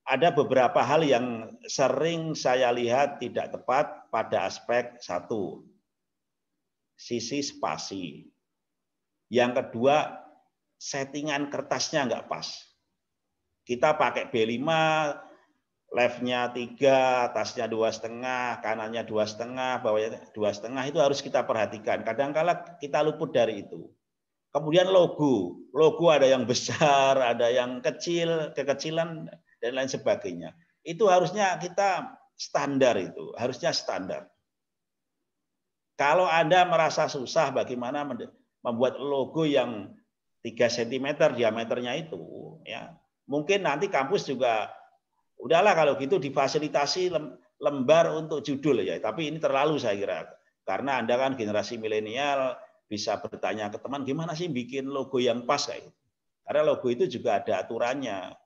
ada beberapa hal yang sering saya lihat tidak tepat pada aspek satu, sisi spasi. Yang kedua, settingan kertasnya nggak pas. Kita pakai B5, left-nya 3, atasnya 2,5, kanannya 2,5, bawahnya 2,5, itu harus kita perhatikan. Kadang-kala kita luput dari itu. Kemudian logo ada yang besar, ada yang kecil, kekecilan, dan lain sebagainya. Itu harusnya kita standar itu, harusnya standar. Kalau Anda merasa susah bagaimana membuat logo yang 3 cm diameternya itu, ya mungkin nanti kampus juga udahlah kalau gitu difasilitasi lembar untuk judul ya. Tapi ini terlalu saya kira, karena Anda kan generasi milenial bisa bertanya ke teman gimana sih bikin logo yang pas kayak gitu. Karena logo itu juga ada aturannya.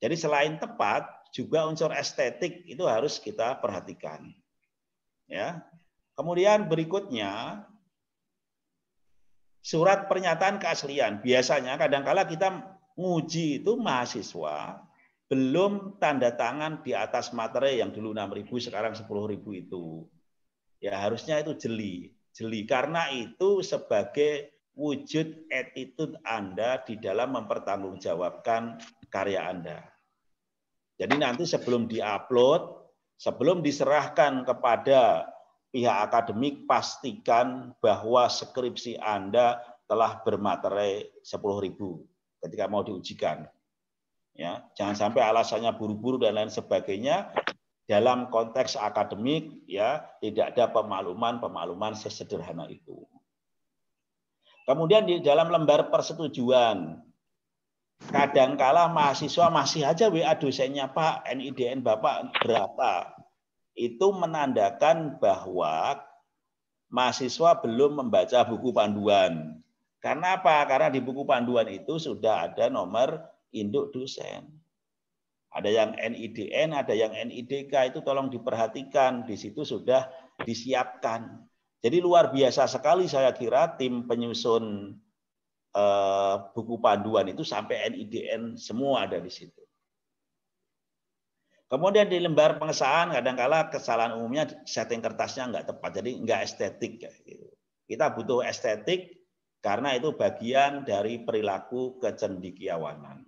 Jadi selain tepat, juga unsur estetik itu harus kita perhatikan. Ya. Kemudian berikutnya, surat pernyataan keaslian. Biasanya kadang-kala kita nguji itu mahasiswa belum tanda tangan di atas materai yang dulu 6.000 sekarang 10.000 itu. Ya harusnya itu jeli karena itu sebagai wujud attitude Anda di dalam mempertanggungjawabkan karya Anda. Jadi nanti sebelum diupload, sebelum diserahkan kepada pihak akademik, pastikan bahwa skripsi Anda telah bermaterai 10.000 ketika mau diujikan. Ya, jangan sampai alasannya buru-buru dan lain sebagainya. Dalam konteks akademik, ya tidak ada pemaluman sesederhana itu. Kemudian di dalam lembar persetujuan, kadangkala mahasiswa masih aja WA dosennya, Pak, NIDN Bapak berapa? Itu menandakan bahwa mahasiswa belum membaca buku panduan. Karena apa? Karena di buku panduan itu sudah ada nomor induk dosen. Ada yang NIDN, ada yang NIDK, itu tolong diperhatikan. Di situ sudah disiapkan. Jadi luar biasa sekali saya kira tim penyusun buku panduan itu sampai NIDN semua ada di situ. Kemudian di lembar pengesahan kadang-kala kesalahan umumnya setting kertasnya nggak tepat, jadi nggak estetik. Kita butuh estetik karena itu bagian dari perilaku kecendekiawanan.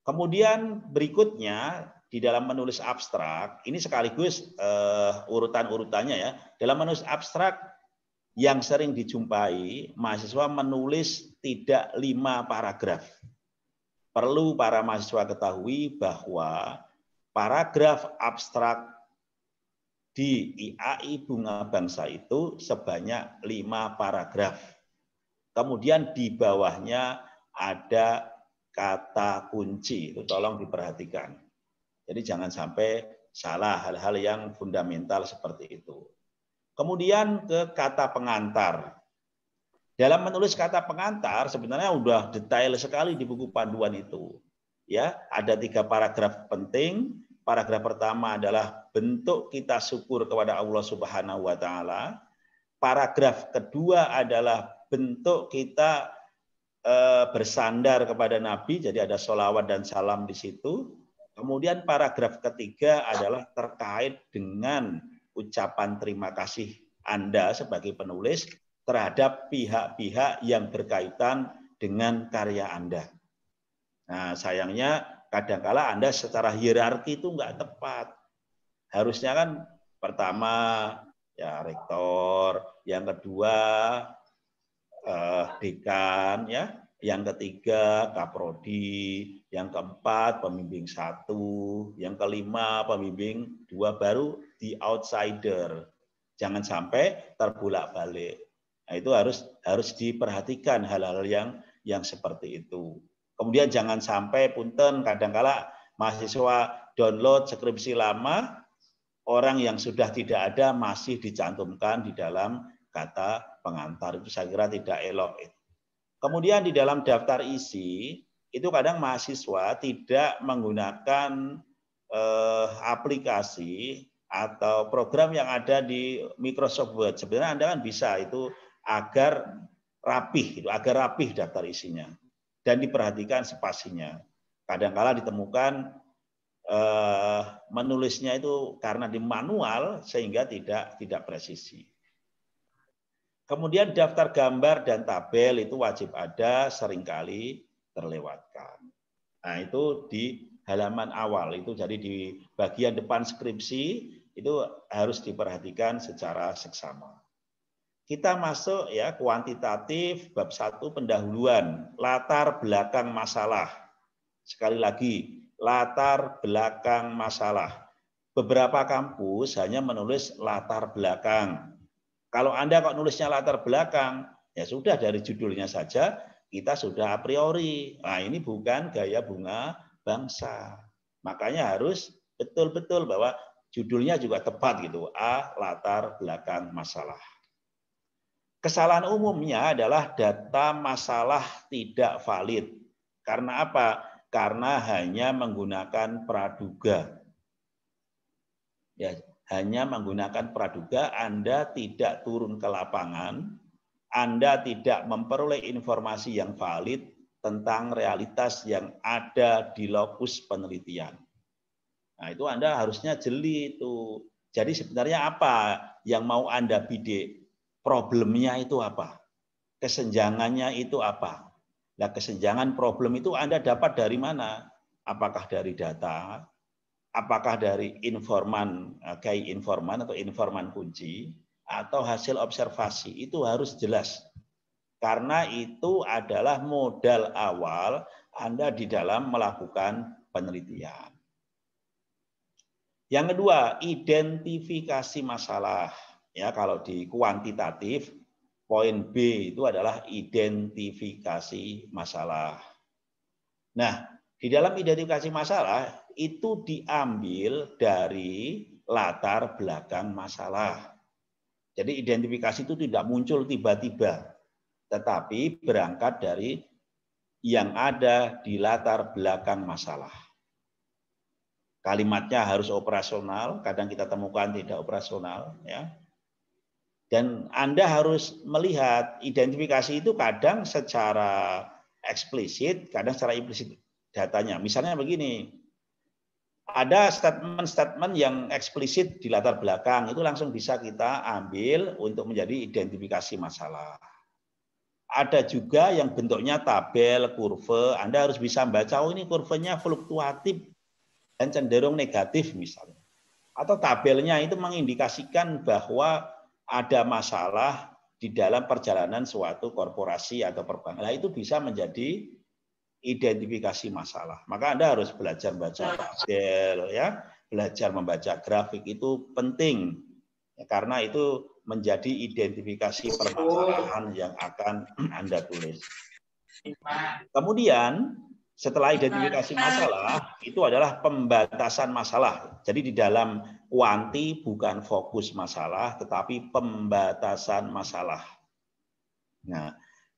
Kemudian berikutnya di dalam menulis abstrak, ini sekaligus urutan-urutannya ya. Dalam menulis abstrak yang sering dijumpai, mahasiswa menulis tidak 5 paragraf. Perlu para mahasiswa ketahui bahwa paragraf abstrak di IAI Bunga Bangsa itu sebanyak 5 paragraf. Kemudian di bawahnya ada kata kunci, itu tolong diperhatikan. Jadi jangan sampai salah hal-hal yang fundamental seperti itu. Kemudian ke kata pengantar. Dalam menulis kata pengantar sebenarnya udah detail sekali di buku panduan itu. Ya, ada 3 paragraf penting. Paragraf pertama adalah bentuk kita syukur kepada Allah Subhanahu wa taala. Paragraf kedua adalah bentuk kita bersandar kepada Nabi, jadi ada sholawat dan salam di situ. Kemudian paragraf ketiga adalah terkait dengan ucapan terima kasih Anda sebagai penulis terhadap pihak-pihak yang berkaitan dengan karya Anda. Nah, sayangnya kadangkala Anda secara hierarki itu nggak tepat. Harusnya kan pertama ya rektor, yang kedua dekan, ya, yang ketiga kaprodi, yang keempat pembimbing 1, yang kelima pembimbing 2, baru di outsider. Jangan sampai terbolak-balik. Nah, itu harus diperhatikan hal-hal yang seperti itu. Kemudian jangan sampai punten kadangkala mahasiswa download skripsi lama, orang yang sudah tidak ada masih dicantumkan di dalam kata pengantar. Itu saya kira tidak elok. Kemudian di dalam daftar isi itu kadang mahasiswa tidak menggunakan aplikasi atau program yang ada di Microsoft Word. Sebenarnya Anda kan bisa itu agar rapih, agar rapih daftar isinya dan diperhatikan spasinya. Kadang-kala ditemukan menulisnya itu karena di manual sehingga tidak presisi. Kemudian daftar gambar dan tabel itu wajib ada, seringkali terlewatkan. Nah, itu di halaman awal itu, jadi di bagian depan skripsi itu harus diperhatikan secara seksama. Kita masuk ya kuantitatif bab 1 pendahuluan, latar belakang masalah. Sekali lagi, latar belakang masalah. Beberapa kampus hanya menulis latar belakang. Kalau Anda kok nulisnya latar belakang, ya sudah dari judulnya saja kita sudah a priori. Nah, ini bukan gaya bunga bangsa. Makanya harus betul-betul bahwa judulnya juga tepat gitu. A, latar belakang masalah. Kesalahan umumnya adalah data masalah tidak valid. Karena apa? Karena hanya menggunakan praduga. Ya, hanya menggunakan praduga, Anda tidak turun ke lapangan, Anda tidak memperoleh informasi yang valid tentang realitas yang ada di lokus penelitian. Nah, itu Anda harusnya jeli itu. Jadi sebenarnya apa yang mau Anda bidik? Problemnya itu apa? Kesenjangannya itu apa? Nah, kesenjangan problem itu Anda dapat dari mana? Apakah dari data? Apakah dari informan, key informan atau informan kunci, atau hasil observasi? Itu harus jelas. Karena itu adalah modal awal Anda di dalam melakukan penelitian. Yang kedua, identifikasi masalah. Ya, kalau di kuantitatif, poin B itu adalah identifikasi masalah. Nah, di dalam identifikasi masalah itu diambil dari latar belakang masalah. Jadi identifikasi itu tidak muncul tiba-tiba, tetapi berangkat dari yang ada di latar belakang masalah. Kalimatnya harus operasional, kadang kita temukan tidak operasional, ya. Dan Anda harus melihat identifikasi itu kadang secara eksplisit, kadang secara implisit datanya. Misalnya begini, ada statement-statement yang eksplisit di latar belakang, itu langsung bisa kita ambil untuk menjadi identifikasi masalah. Ada juga yang bentuknya tabel, kurve, Anda harus bisa membaca, oh ini kurvenya fluktuatif dan cenderung negatif misalnya. Atau tabelnya itu mengindikasikan bahwa ada masalah di dalam perjalanan suatu korporasi atau perbankan. Nah, itu bisa menjadi identifikasi masalah. Maka Anda harus belajar membaca tabel, ya, belajar membaca grafik itu penting, ya, karena itu menjadi identifikasi permasalahan yang akan Anda tulis. Kemudian setelah identifikasi masalah itu adalah pembatasan masalah. Jadi di dalam kuanti bukan fokus masalah, tetapi pembatasan masalah. Nah,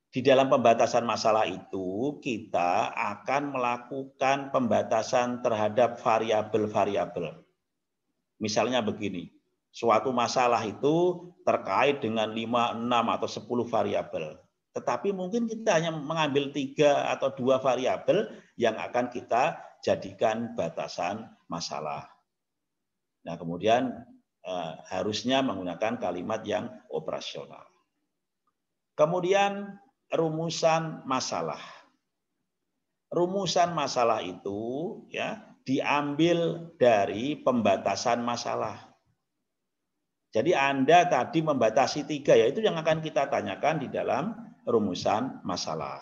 Di dalam pembatasan masalah itu, kita akan melakukan pembatasan terhadap variabel-variabel. Misalnya begini, suatu masalah itu terkait dengan 5, 6, atau 10 variabel. Tetapi mungkin kita hanya mengambil 3 atau 2 variabel yang akan kita jadikan batasan masalah. Nah, kemudian harusnya menggunakan kalimat yang operasional. Kemudian rumusan masalah. Rumusan masalah itu ya diambil dari pembatasan masalah. Jadi Anda tadi membatasi 3, yaitu yang akan kita tanyakan di dalam rumusan masalah.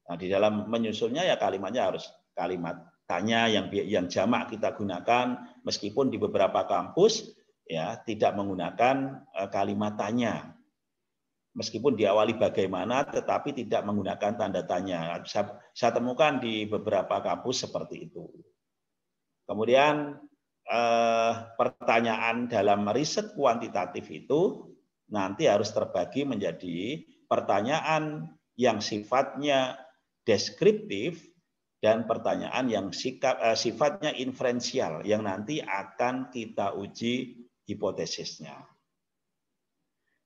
Nah, di dalam menyusunnya ya kalimatnya harus kalimat tanya yang jamak kita gunakan, meskipun di beberapa kampus ya tidak menggunakan kalimat tanya. Meskipun diawali bagaimana, tetapi tidak menggunakan tanda tanya. Saya temukan di beberapa kampus seperti itu. Kemudian pertanyaan dalam riset kuantitatif itu nanti harus terbagi menjadi pertanyaan yang sifatnya deskriptif dan pertanyaan yang sifatnya inferensial yang nanti akan kita uji hipotesisnya.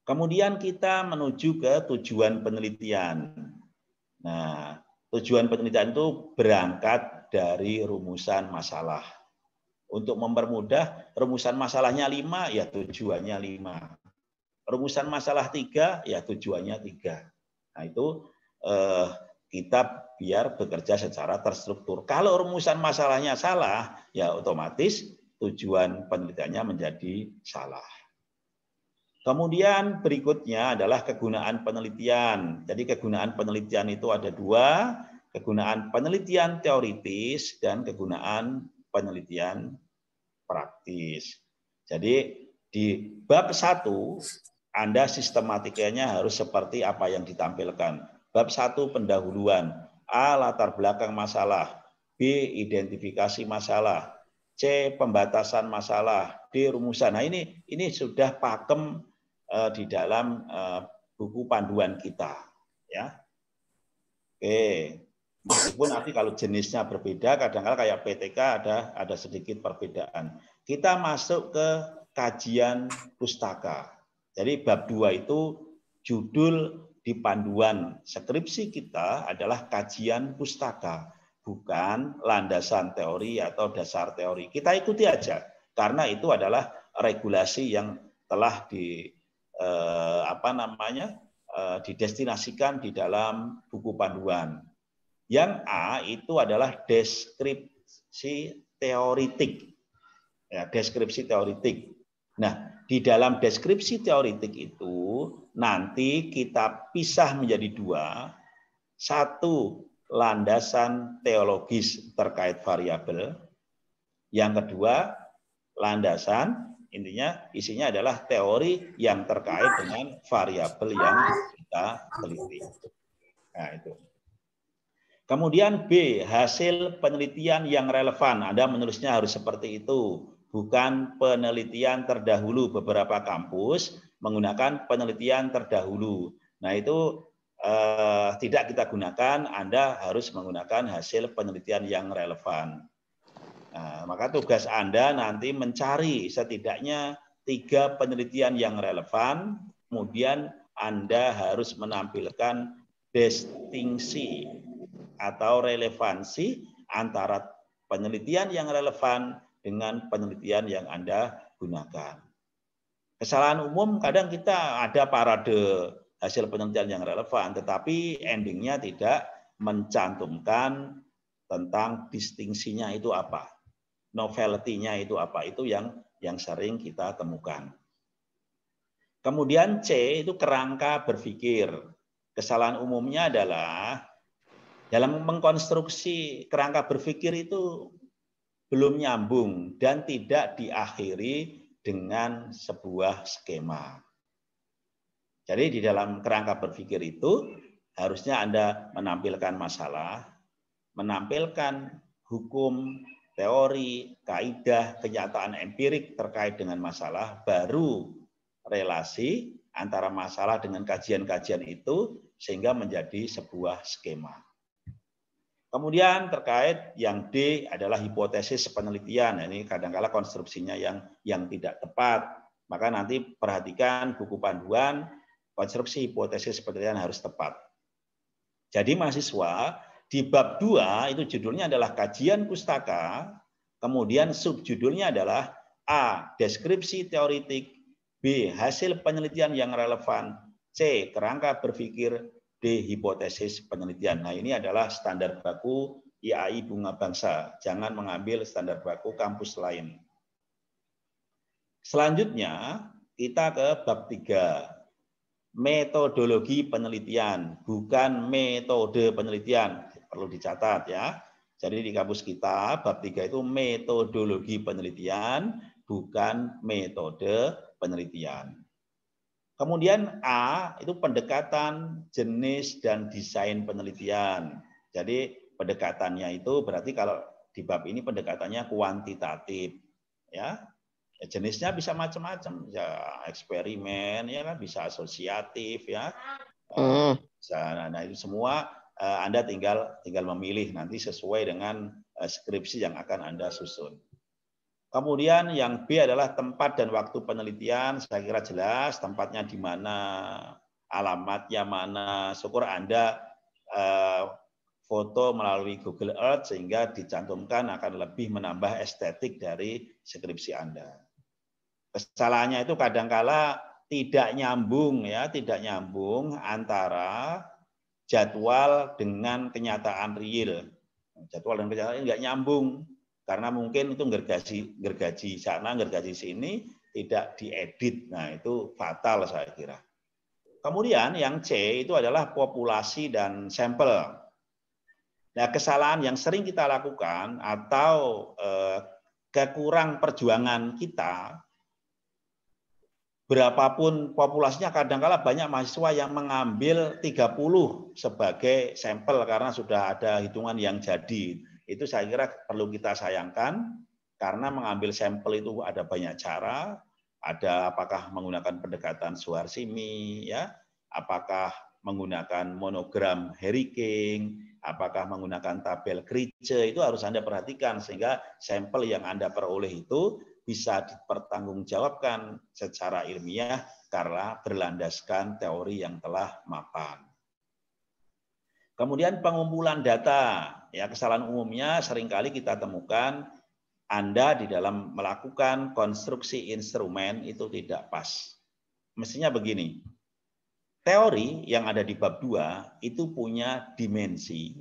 Kemudian kita menuju ke tujuan penelitian. Nah, tujuan penelitian itu berangkat dari rumusan masalah. Untuk mempermudah, rumusan masalahnya 5, ya tujuannya 5. Rumusan masalah 3, ya tujuannya 3. Nah, itu kita biar bekerja secara terstruktur. Kalau rumusan masalahnya salah, ya otomatis tujuan penelitiannya menjadi salah. Kemudian berikutnya adalah kegunaan penelitian. Jadi kegunaan penelitian itu ada 2, kegunaan penelitian teoritis dan kegunaan penelitian praktis. Jadi di bab 1, Anda sistematikanya harus seperti apa yang ditampilkan. Bab 1 pendahuluan, A latar belakang masalah, B identifikasi masalah, C pembatasan masalah, D rumusan. Nah ini sudah pakem di dalam buku panduan kita, ya. Oke, meskipun nanti kalau jenisnya berbeda, kadang-kadang kayak PTK ada sedikit perbedaan. Kita masuk ke kajian pustaka. Jadi bab 2 itu judul di panduan skripsi kita adalah kajian pustaka, bukan landasan teori atau dasar teori. Kita ikuti aja, karena itu adalah regulasi yang telah didestinasikan di dalam buku panduan. Yang A itu adalah deskripsi teoritik. Ya, deskripsi teoritik. Nah, di dalam deskripsi teoritik itu nanti kita pisah menjadi 2. 1, landasan teologis terkait variabel. Yang kedua, landasan intinya isinya adalah teori yang terkait dengan variabel yang kita teliti. Nah, itu. Kemudian B, hasil penelitian yang relevan. Anda menulisnya harus seperti itu. Bukan penelitian terdahulu. Beberapa kampus menggunakan penelitian terdahulu. Nah, itu tidak kita gunakan. Anda harus menggunakan hasil penelitian yang relevan. Nah, maka tugas Anda nanti mencari setidaknya 3 penelitian yang relevan, kemudian Anda harus menampilkan distingsi atau relevansi antara penelitian yang relevan dengan penelitian yang Anda gunakan. Kesalahan umum kadang kita ada parade hasil penelitian yang relevan, tetapi endingnya tidak mencantumkan tentang distingsinya itu apa. Novelty-nya itu apa, itu yang sering kita temukan. Kemudian C itu kerangka berpikir. Kesalahan umumnya adalah dalam mengkonstruksi kerangka berpikir itu belum nyambung dan tidak diakhiri dengan sebuah skema. Jadi di dalam kerangka berpikir itu harusnya Anda menampilkan masalah, menampilkan hukum, teori, kaidah, kenyataan empirik terkait dengan masalah, baru relasi antara masalah dengan kajian-kajian itu sehingga menjadi sebuah skema. Kemudian terkait yang D adalah hipotesis penelitian. Ini kadang-kala konstruksinya yang tidak tepat. Maka nanti perhatikan buku panduan, konstruksi hipotesis penelitian harus tepat. Jadi mahasiswa di bab 2 itu judulnya adalah kajian pustaka, kemudian subjudulnya adalah A. Deskripsi teoritik, B. Hasil penelitian yang relevan, C. Kerangka berpikir, D. Hipotesis penelitian. Nah, ini adalah standar baku IAI Bunga Bangsa. Jangan mengambil standar baku kampus lain. Selanjutnya, kita ke bab 3. Metodologi penelitian, bukan metode penelitian. Perlu dicatat ya. Jadi di kampus kita, bab 3 itu metodologi penelitian, bukan metode penelitian. Kemudian A itu pendekatan, jenis, dan desain penelitian. Jadi pendekatannya itu berarti kalau di bab ini pendekatannya kuantitatif, ya. Jenisnya bisa macam-macam, ya eksperimen, ya kan, bisa asosiatif, ya. Nah itu semua Anda tinggal memilih nanti sesuai dengan skripsi yang akan Anda susun. Kemudian yang B adalah tempat dan waktu penelitian. Saya kira jelas tempatnya di mana, alamatnya mana. Syukur Anda foto melalui Google Earth sehingga dicantumkan akan lebih menambah estetik dari skripsi Anda. Kesalahannya itu kadangkala tidak nyambung ya, tidak nyambung antara jadwal dengan kenyataan real. Jadwal dan kenyataan enggak nyambung. Karena mungkin itu gergaji sana, gergaji sini, tidak diedit. Nah, itu fatal saya kira. Kemudian yang C itu adalah populasi dan sampel. Nah, kesalahan yang sering kita lakukan atau kekurang perjuangan kita, berapapun populasinya, kadang-kala banyak mahasiswa yang mengambil 30 sebagai sampel karena sudah ada hitungan yang jadi. Itu saya kira perlu kita sayangkan karena mengambil sampel itu ada banyak cara, ada apakah menggunakan pendekatan Suharsimi, ya, apakah menggunakan monogram Harry King, apakah menggunakan tabel Krige, itu harus Anda perhatikan sehingga sampel yang Anda peroleh itu bisa dipertanggungjawabkan secara ilmiah karena berlandaskan teori yang telah mapan. Kemudian pengumpulan data, ya kesalahan umumnya seringkali kita temukan Anda di dalam melakukan konstruksi instrumen itu tidak pas. Mestinya begini, teori yang ada di bab 2 itu punya dimensi,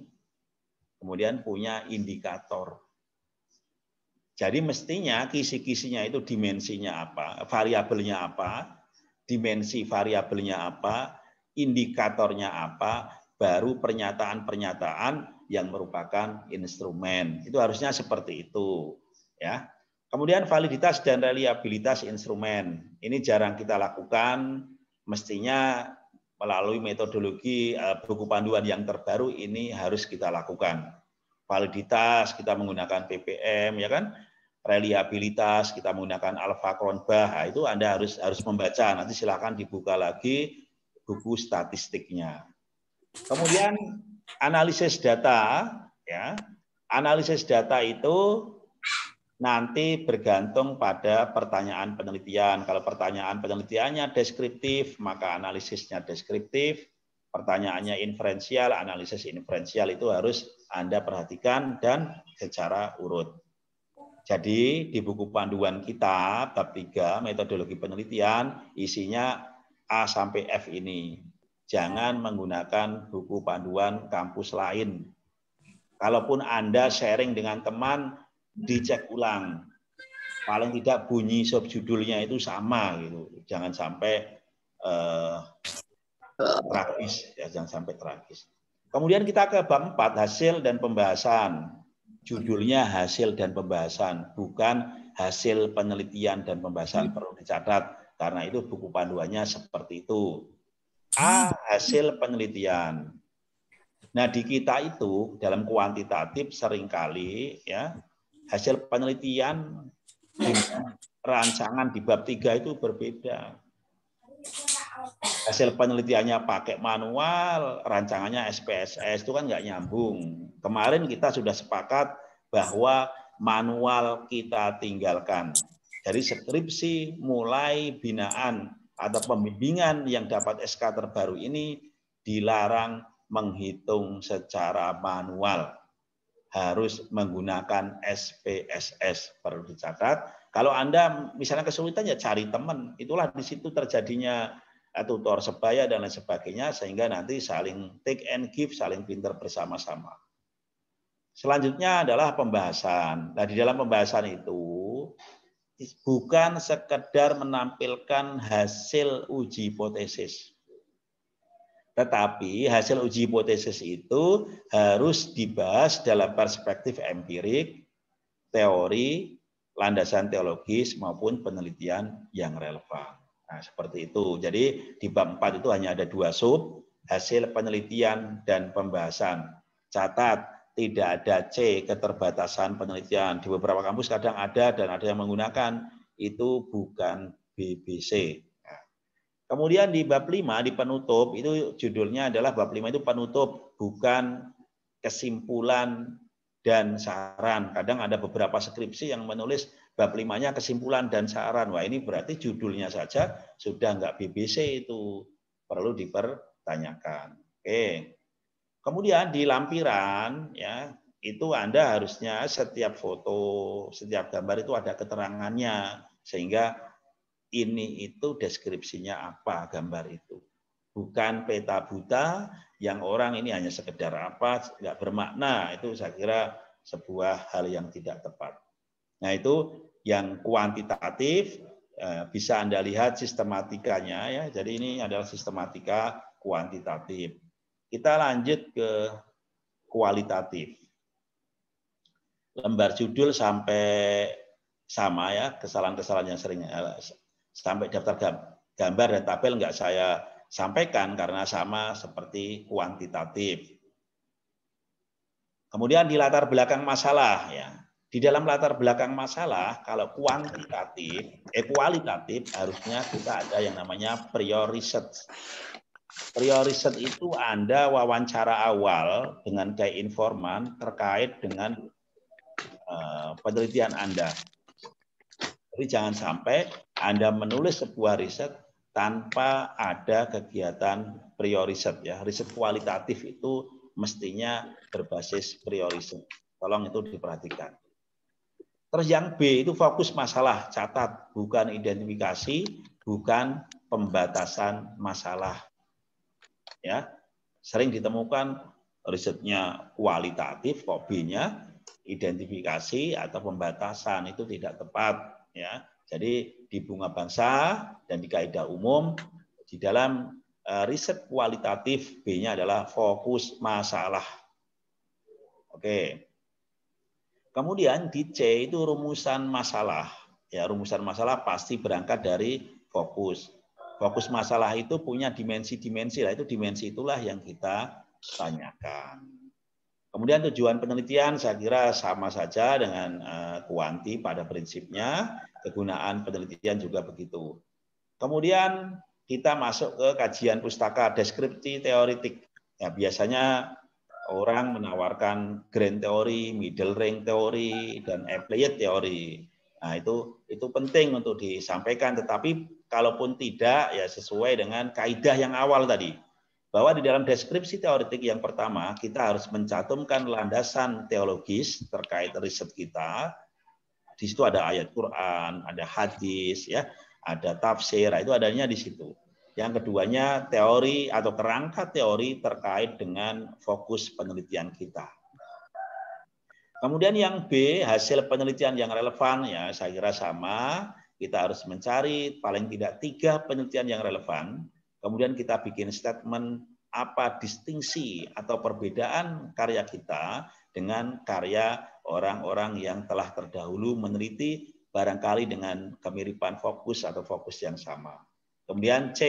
kemudian punya indikator. Jadi mestinya kisi-kisinya itu dimensinya apa, variabelnya apa, dimensi variabelnya apa, indikatornya apa, baru pernyataan-pernyataan yang merupakan instrumen. Itu harusnya seperti itu, ya. Kemudian validitas dan reliabilitas instrumen. Ini jarang kita lakukan, mestinya melalui metodologi buku panduan yang terbaru ini harus kita lakukan. Validitas kita menggunakan ppm, ya kan? Reliabilitas kita menggunakan alpha Cronbach. Itu Anda harus membaca. Nanti silakan dibuka lagi buku statistiknya. Kemudian analisis data, ya. Analisis data itu nanti bergantung pada pertanyaan penelitian. Kalau pertanyaan penelitiannya deskriptif, maka analisisnya deskriptif. Pertanyaannya inferensial, analisis inferensial itu harus Anda perhatikan dan secara urut. Jadi di buku panduan kita bab 3 metodologi penelitian isinya A sampai F ini. Jangan menggunakan buku panduan kampus lain. Kalaupun Anda sharing dengan teman, dicek ulang. Paling tidak bunyi subjudulnya itu sama gitu. Jangan sampai tragis, ya, jangan sampai tragis. Kemudian kita ke bab 4 hasil dan pembahasan. Judulnya hasil dan pembahasan, bukan hasil penelitian dan pembahasan. Perlu dicatat karena itu buku panduannya seperti itu. A, hasil penelitian. Nah, di kita itu dalam kuantitatif seringkali ya hasil penelitian dengan rancangan di bab 3 itu berbeda. hasil penelitiannya pakai manual, rancangannya SPSS, itu kan nggak nyambung. Kemarin kita sudah sepakat bahwa manual kita tinggalkan. Dari skripsi mulai binaan atau pembimbingan yang dapat SK terbaru ini dilarang menghitung secara manual. Harus menggunakan SPSS. Perlu dicatat. Kalau Anda misalnya kesulitan ya cari teman. Itulah di situ terjadinya tutor sebaya dan lain sebagainya, sehingga nanti saling take and give, saling pintar bersama-sama. Selanjutnya adalah pembahasan. Nah, di dalam pembahasan itu bukan sekedar menampilkan hasil uji hipotesis, tetapi hasil uji hipotesis itu harus dibahas dalam perspektif empirik, teori, landasan teologis maupun penelitian yang relevan. Nah, seperti itu. Jadi di bab 4 itu hanya ada 2 sub, hasil penelitian dan pembahasan. Catat, tidak ada C, keterbatasan penelitian. Di beberapa kampus kadang ada dan ada yang menggunakan, itu bukan BBC. Nah, kemudian di bab 5, di penutup, itu judulnya adalah bab 5 itu penutup, bukan kesimpulan dan saran. Kadang ada beberapa skripsi yang menulis bab 5-nya kesimpulan dan saran. Wah, ini berarti judulnya saja sudah enggak BBC, itu perlu dipertanyakan. Oke. Kemudian di lampiran ya, itu Anda harusnya setiap foto, setiap gambar itu ada keterangannya, sehingga ini itu deskripsinya apa gambar itu. Bukan peta buta yang orang ini hanya sekedar apa, nggak bermakna. Itu saya kira sebuah hal yang tidak tepat. Nah, itu yang kuantitatif, bisa Anda lihat sistematikanya ya. Jadi ini adalah sistematika kuantitatif. Kita lanjut ke kualitatif. Lembar judul sampai sama ya, kesalahan-kesalahan yang sering sampai daftar gambar dan tabel nggak saya sampaikan karena sama seperti kuantitatif. Kemudian di latar belakang masalah ya. Di dalam latar belakang masalah kalau kualitatif harusnya kita ada yang namanya prior research. Prior research itu Anda wawancara awal dengan kayak informan terkait dengan penelitian Anda. Jadi jangan sampai Anda menulis sebuah riset tanpa ada kegiatan prior riset ya. Riset kualitatif itu mestinya berbasis prior riset. Tolong itu diperhatikan. Terus yang B itu fokus masalah, catat, bukan identifikasi, bukan pembatasan masalah. Ya. Sering ditemukan risetnya kualitatif, kok B-nya identifikasi atau pembatasan, itu tidak tepat ya. Jadi di Bunga Bangsa dan di Kaidah Umum di dalam riset kualitatif B-nya adalah fokus masalah. Oke. Kemudian di C itu rumusan masalah. Ya, rumusan masalah pasti berangkat dari fokus. Fokus masalah itu punya dimensi-dimensi, itu dimensi itulah yang kita tanyakan. Kemudian tujuan penelitian saya kira sama saja dengan kuanti pada prinsipnya, kegunaan penelitian juga begitu. Kemudian kita masuk ke kajian pustaka deskripsi teoritik. Ya, biasanya orang menawarkan grand teori, middle range teori, dan applied teori. Nah, itu penting untuk disampaikan, tetapi kalaupun tidak, ya sesuai dengan kaidah yang awal tadi. Bahwa di dalam deskripsi teoritik yang pertama, kita harus mencantumkan landasan teologis terkait riset kita. Di situ ada ayat Quran, ada hadis, ya, ada tafsir, itu adanya di situ. Yang keduanya teori atau kerangka teori terkait dengan fokus penelitian kita. Kemudian yang B, hasil penelitian yang relevan, ya saya kira sama. Kita harus mencari paling tidak 3 penelitian yang relevan. Kemudian kita bikin statement apa distingsi atau perbedaan karya kita dengan karya orang-orang yang telah terdahulu meneliti barangkali dengan kemiripan fokus atau fokus yang sama. Kemudian C,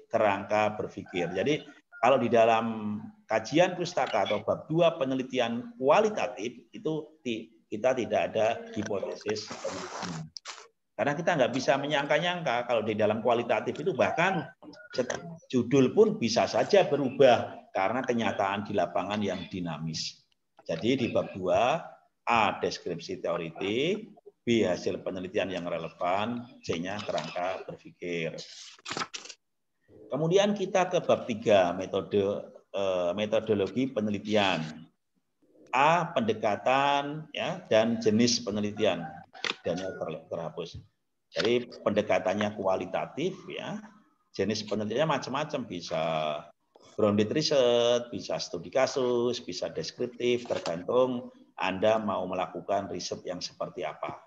kerangka berpikir. Jadi kalau di dalam kajian pustaka atau bab 2 penelitian kualitatif itu kita tidak ada hipotesis penelitian. Karena kita nggak bisa menyangka-nyangka kalau di dalam kualitatif itu bahkan judul pun bisa saja berubah karena kenyataan di lapangan yang dinamis. Jadi di bab 2, A deskripsi teoritik, B hasil penelitian yang relevan, C-nya kerangka berpikir. Kemudian kita ke bab 3, metodologi penelitian. A pendekatan ya dan jenis penelitian. Dan terhapus. Jadi pendekatannya kualitatif ya. Jenis penelitiannya macam-macam, bisa grounded research, bisa studi kasus, bisa deskriptif, tergantung Anda mau melakukan riset yang seperti apa.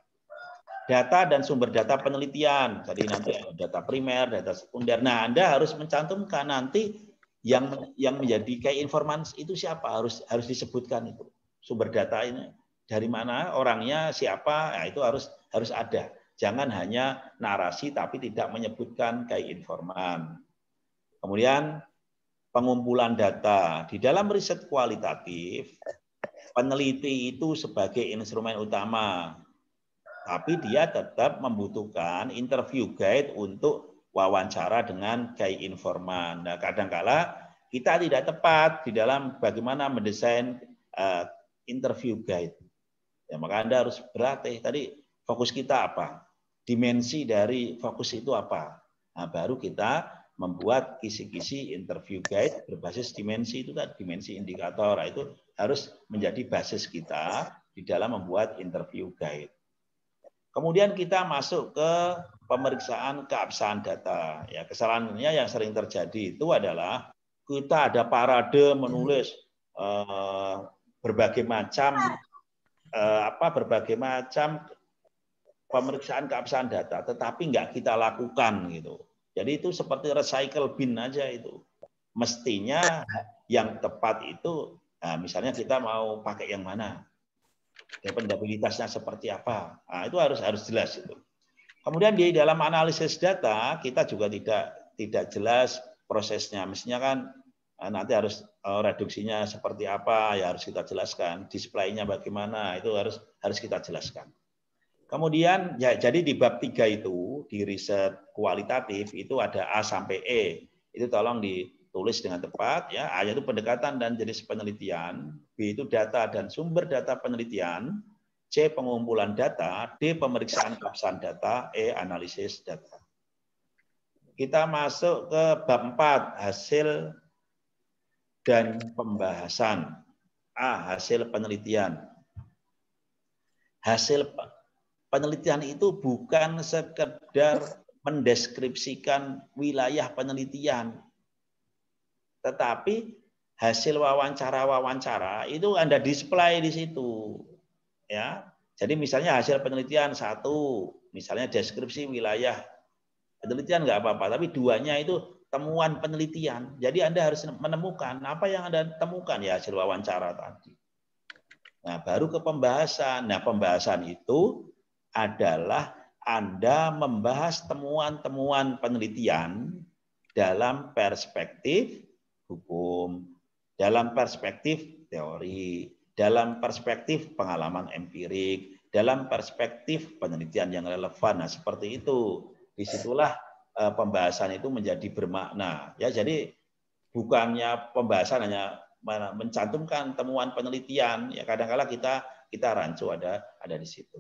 Data dan sumber data penelitian, jadi nanti ada data primer, data sekunder. Nah, Anda harus mencantumkan nanti yang menjadi kayak informasi itu siapa, harus disebutkan itu. Sumber data ini dari mana, orangnya siapa, nah, itu harus ada. Jangan hanya narasi tapi tidak menyebutkan kayak informan. Kemudian pengumpulan data. Di dalam riset kualitatif, peneliti itu sebagai instrumen utama. Tapi dia tetap membutuhkan interview guide untuk wawancara dengan key informan. Nah, kadangkala kita tidak tepat di dalam bagaimana mendesain interview guide. Ya, maka Anda harus berlatih. Tadi fokus kita apa? Dimensi dari fokus itu apa? Nah, baru kita membuat kisi-kisi interview guide berbasis dimensi itu tadi, dimensi indikator. Nah, itu harus menjadi basis kita di dalam membuat interview guide. Kemudian kita masuk ke pemeriksaan keabsahan data. Ya, kesalahannya yang sering terjadi itu adalah kita ada parade menulis berbagai macam pemeriksaan keabsahan data, tetapi nggak kita lakukan gitu. Jadi itu seperti recycle bin aja itu. Mestinya yang tepat itu, nah, misalnya kita mau pakai yang mana? Dependabilitasnya seperti apa? Nah, itu harus jelas itu. Kemudian di dalam analisis data kita juga tidak jelas prosesnya. Mestinya kan nanti harus reduksinya seperti apa, ya harus kita jelaskan. Displaynya bagaimana, itu harus kita jelaskan. Kemudian ya jadi di bab 3 itu di riset kualitatif itu ada A sampai E. Itu tolong ditulis dengan tepat ya. A itu pendekatan dan jenis penelitian, B itu data dan sumber data penelitian, C pengumpulan data, D pemeriksaan keabsahan data, E analisis data. Kita masuk ke bab 4 hasil dan pembahasan. A hasil penelitian. Hasil penelitian itu bukan sekedar mendeskripsikan wilayah penelitian, tetapi hasil wawancara itu Anda display di situ, ya. Jadi misalnya hasil penelitian 1, misalnya deskripsi wilayah penelitian nggak apa-apa, tapi 2-nya itu temuan penelitian. Jadi Anda harus menemukan apa yang Anda temukan ya hasil wawancara tadi. Nah, baru ke pembahasan. Nah, pembahasan itu adalah Anda membahas temuan-temuan penelitian dalam perspektif hukum, dalam perspektif teori, dalam perspektif pengalaman empirik, dalam perspektif penelitian yang relevan. Nah, seperti itu. Disitulah pembahasan itu menjadi bermakna. Ya, jadi bukannya pembahasan hanya mencantumkan temuan penelitian. Ya, kadang-kala kita rancu ada di situ.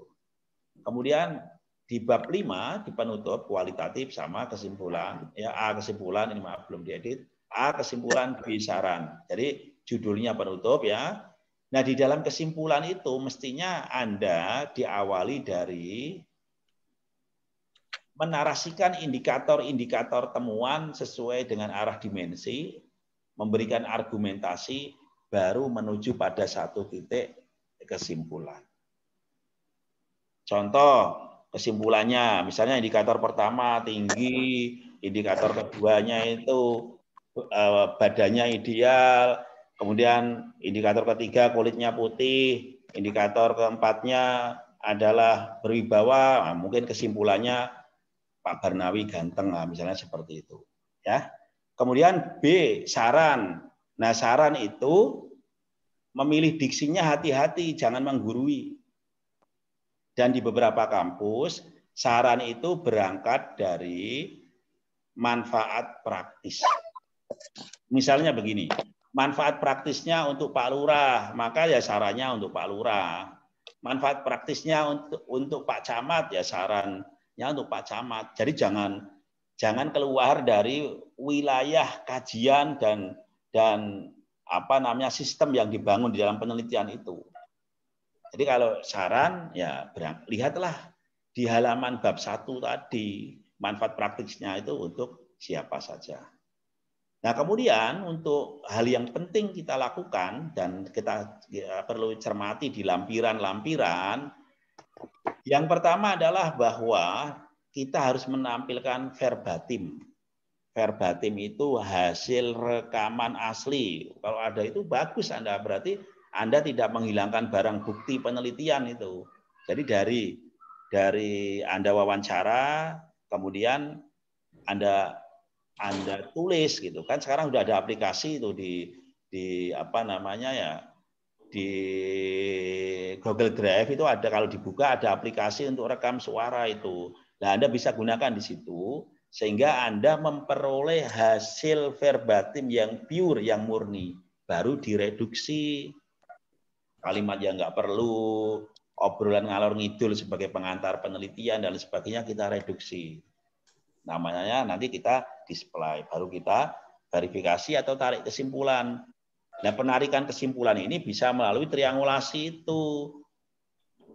Kemudian di bab 5 di penutup kualitatif sama kesimpulan. Ya, A kesimpulan, ini maaf belum diedit. A kesimpulan, B saran. Jadi judulnya penutup ya. Nah, di dalam kesimpulan itu mestinya Anda diawali dari menarasikan indikator-indikator temuan sesuai dengan arah dimensi, memberikan argumentasi, baru menuju pada satu titik kesimpulan. Contoh kesimpulannya, misalnya indikator pertama tinggi, indikator keduanya itu badannya ideal, kemudian indikator ketiga kulitnya putih, indikator keempatnya adalah berwibawa, nah, mungkin kesimpulannya Pak Barnawi ganteng, nah, misalnya seperti itu. Ya. Kemudian B, saran. Nah, saran itu memilih diksinya hati-hati, jangan menggurui. Dan di beberapa kampus, Saran itu berangkat dari manfaat praktis. Misalnya begini, manfaat praktisnya untuk Pak Lurah, maka ya sarannya untuk Pak Lurah. Manfaat praktisnya untuk Pak Camat, ya sarannya untuk Pak Camat. Jadi jangan keluar dari wilayah kajian dan apa namanya sistem yang dibangun di dalam penelitian itu. Jadi kalau saran ya lihatlah di halaman bab 1 tadi, manfaat praktisnya itu untuk siapa saja. Nah, kemudian untuk hal yang penting kita lakukan dan kita perlu cermati di lampiran-lampiran, yang pertama adalah bahwa kita harus menampilkan verbatim. Verbatim itu hasil rekaman asli. Kalau ada itu bagus Anda, berarti Anda tidak menghilangkan barang bukti penelitian itu. Jadi dari Anda wawancara, kemudian Anda tulis gitu kan. Sekarang sudah ada aplikasi itu di apa namanya ya, di Google Drive itu ada, kalau dibuka ada aplikasi untuk rekam suara itu. Nah, Anda bisa gunakan di situ sehingga Anda memperoleh hasil verbatim yang pure, yang murni. Baru direduksi kalimat yang nggak perlu, obrolan ngalor ngidul sebagai pengantar penelitian dan sebagainya kita reduksi. Namanya nanti kita display, baru kita verifikasi atau tarik kesimpulan. Nah, penarikan kesimpulan ini bisa melalui triangulasi itu.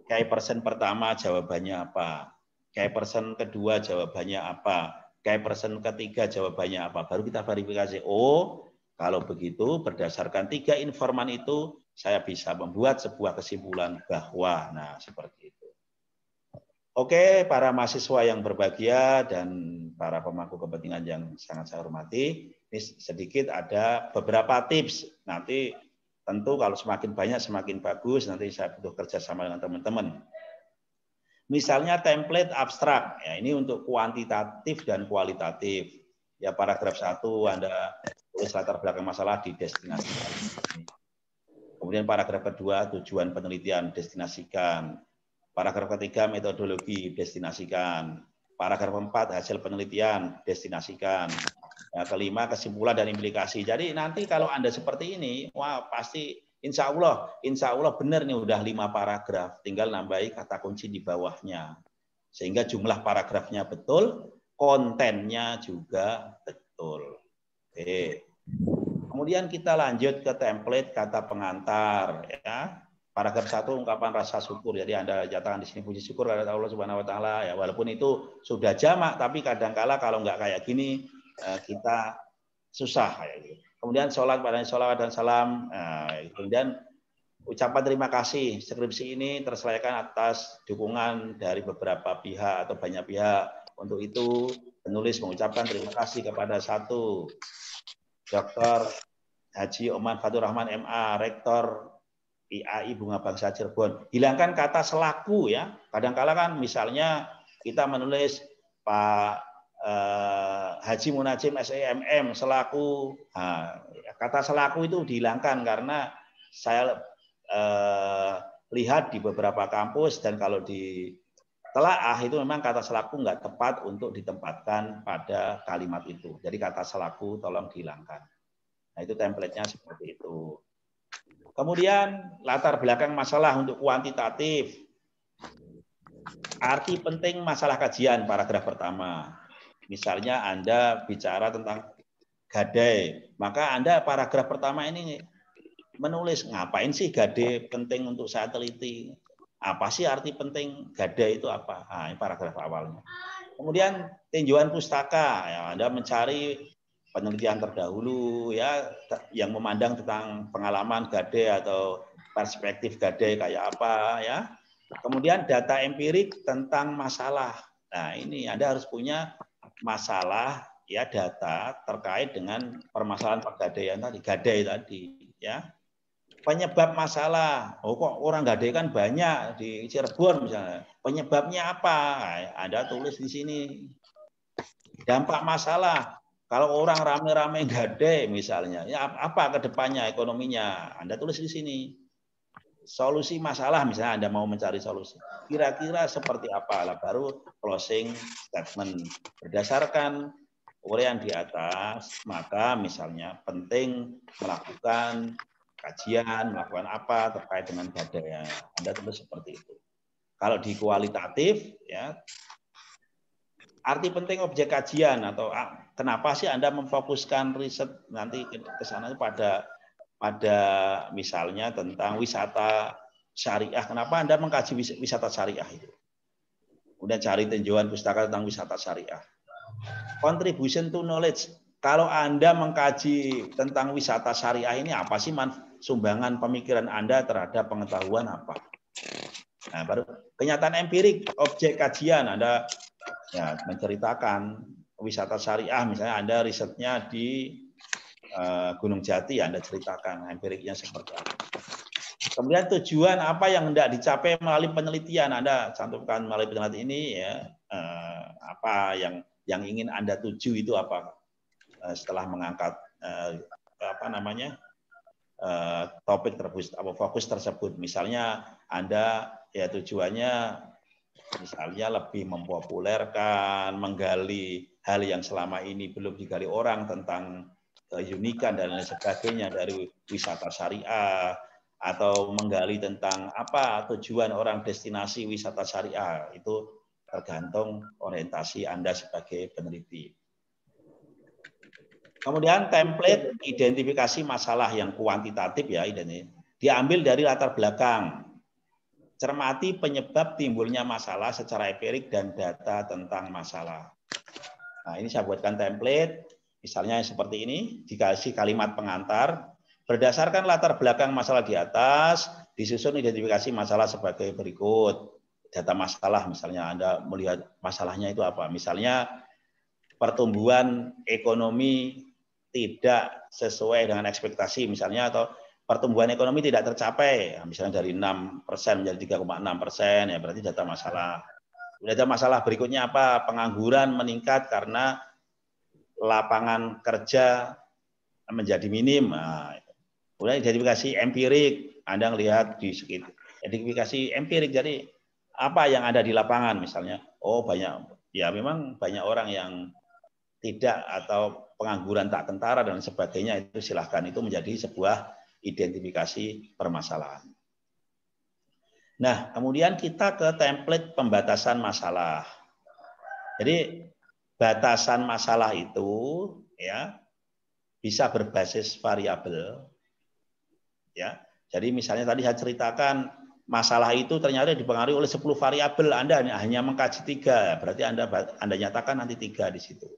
Kayak persen pertama jawabannya apa? Kayak persen kedua jawabannya apa? Kayak persen ketiga jawabannya apa? Baru kita verifikasi. Oh, kalau begitu berdasarkan 3 informan itu saya bisa membuat sebuah kesimpulan bahwa, nah seperti itu. Oke, para mahasiswa yang berbahagia dan para pemangku kepentingan yang sangat saya hormati, ini sedikit ada beberapa tips. Nanti tentu kalau semakin banyak semakin bagus, nanti saya butuh kerjasama dengan teman-teman. Misalnya template abstrak, ya ini untuk kuantitatif dan kualitatif. Ya paragraf 1 Anda tulis latar belakang masalah didestinasikan. Kemudian paragraf kedua tujuan penelitian destinasikan. Paragraf ketiga metodologi destinasikan. Paragraf 4 hasil penelitian destinasikan. Yang kelima kesimpulan dan implikasi. Jadi nanti kalau Anda seperti ini, wah pasti insya Allah benar nih udah 5 paragraf. Tinggal nambahi kata kunci di bawahnya. Sehingga jumlah paragrafnya betul, kontennya juga betul. Oke. Kemudian kita lanjut ke template kata pengantar. Ya. Paragraf 1 ungkapan rasa syukur. Jadi Anda nyatakan di sini puji syukur kepada Allah Subhanahu wa taala ya, walaupun itu sudah jamak tapi kadangkala kalau nggak kayak gini kita susah kayak gitu. Kemudian sholawat dan salam. Kemudian ucapan terima kasih. Skripsi ini terselesaikan atas dukungan dari beberapa pihak atau banyak pihak. Untuk itu penulis mengucapkan terima kasih kepada 1 Dr. Haji Oman Fatur Rahman MA, Rektor IAI Bunga Bangsa Cirebon. Hilangkan kata selaku ya. Kadang-kala kan misalnya kita menulis Pak Haji Munajim SEMM selaku. Nah, kata selaku itu dihilangkan karena saya lihat di beberapa kampus dan kalau di telaah itu memang kata selaku nggak tepat untuk ditempatkan pada kalimat itu. Jadi kata selaku tolong dihilangkan. Nah itu template-nya seperti itu. Kemudian latar belakang masalah untuk kuantitatif. Arti penting masalah kajian paragraf pertama. Misalnya Anda bicara tentang gadai, maka Anda paragraf pertama ini menulis ngapain sih gadai penting untuk saya teliti. Apa sih arti penting gadai itu apa? Nah, ini paragraf awalnya. Kemudian tinjauan pustaka, ya, Anda mencari penelitian terdahulu ya yang memandang tentang pengalaman gadai atau perspektif gadai kayak apa ya. Kemudian data empirik tentang masalah. Nah, ini Anda harus punya masalah ya, data terkait dengan permasalahan pegadaian tadi, gadai tadi ya. Penyebab masalah. Oh kok orang gadai kan banyak di Cirebon misalnya. Penyebabnya apa? Nah, Anda tulis di sini. Dampak masalah. Kalau orang rame-rame gadai misalnya, ya apa ke depannya ekonominya? Anda tulis di sini. solusi masalah, misalnya Anda mau mencari solusi. Kira-kira seperti apa? Lah baru closing statement. Berdasarkan uraian di atas, maka misalnya penting melakukan kajian, melakukan apa terkait dengan gadaya. Anda tentu seperti itu. Kalau di kualitatif, ya, arti penting objek kajian atau kenapa sih Anda memfokuskan riset nanti ke sana pada misalnya tentang wisata syariah. Kenapa Anda mengkaji wisata syariah itu? Kemudian cari tinjauan pustaka tentang wisata syariah. Contribution to knowledge. Kalau Anda mengkaji tentang wisata syariah ini apa sih sumbangan pemikiran Anda terhadap pengetahuan apa? Nah, baru kenyataan empirik, objek kajian Anda ya menceritakan wisata syariah, misalnya Anda risetnya di Gunung Jati, Anda ceritakan empiriknya seperti apa. Kemudian tujuan apa yang hendak dicapai melalui penelitian, Anda cantumkan melalui penelitian ini ya, apa yang ingin Anda tuju itu apa setelah mengangkat topik tersebut, fokus tersebut. Misalnya Anda ya tujuannya misalnya lebih mempopulerkan, menggali hal yang selama ini belum digali orang tentang keunikan dan lain sebagainya dari wisata syariah, atau menggali tentang apa tujuan orang destinasi wisata syariah. Itu tergantung orientasi Anda sebagai peneliti. Kemudian template identifikasi masalah yang kuantitatif ya, ini diambil dari latar belakang. Cermati penyebab timbulnya masalah secara empirik dan data tentang masalah. Nah, ini saya buatkan template. Misalnya seperti ini, dikasih kalimat pengantar. Berdasarkan latar belakang masalah di atas, disusun identifikasi masalah sebagai berikut. Data masalah, misalnya Anda melihat masalahnya itu apa. Misalnya pertumbuhan ekonomi tidak sesuai dengan ekspektasi, misalnya, atau pertumbuhan ekonomi tidak tercapai, misalnya dari 6% menjadi 3,6%, ya berarti data masalah. Data masalah berikutnya apa? Pengangguran meningkat karena lapangan kerja menjadi minim. Nah, kemudian identifikasi empirik, Anda melihat di sekitar. Identifikasi empirik, jadi apa yang ada di lapangan misalnya. Oh banyak, ya memang banyak orang yang tidak atau pengangguran tak kentara dan sebagainya, itu silahkan, itu menjadi sebuah identifikasi permasalahan. Nah, kemudian kita ke template pembatasan masalah. Jadi batasan masalah itu ya bisa berbasis variabel. Ya. Jadi misalnya tadi saya ceritakan masalah itu ternyata dipengaruhi oleh 10 variabel, Anda hanya mengkaji 3, berarti Anda nyatakan nanti 3 di situ.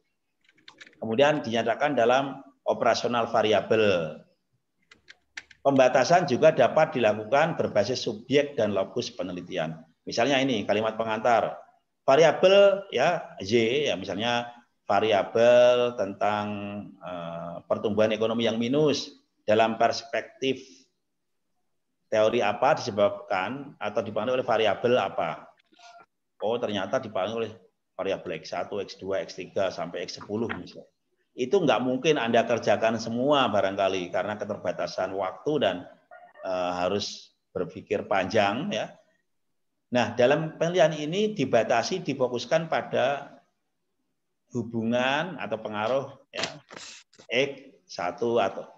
Kemudian dinyatakan dalam operasional variabel. Pembatasan juga dapat dilakukan berbasis subjek dan lokus penelitian. Misalnya ini kalimat pengantar. Variabel ya Y ya, misalnya variabel tentang pertumbuhan ekonomi yang minus dalam perspektif teori apa disebabkan atau dipengaruhi oleh variabel apa. Oh, ternyata dipengaruhi oleh variabel X1, X2, X3 sampai X10 misalnya. Itu nggak mungkin Anda kerjakan semua barangkali karena keterbatasan waktu dan harus berpikir panjang ya. Nah, dalam penelitian ini difokuskan pada hubungan atau pengaruh ya, X1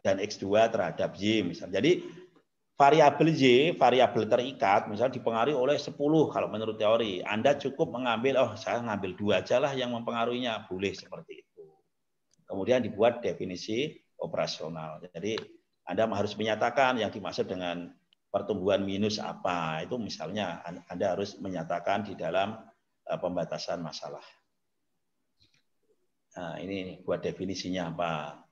dan X2 terhadap Y misalnya. Jadi variabel Y, variabel terikat misalnya dipengaruhi oleh 10 kalau menurut teori. Anda cukup mengambil, saya ngambil 2 aja lah yang mempengaruhinya, boleh seperti itu. Kemudian dibuat definisi operasional. Jadi Anda harus menyatakan yang dimaksud dengan pertumbuhan minus apa. Itu misalnya Anda harus menyatakan di dalam pembatasan masalah. Nah, ini buat definisinya apa.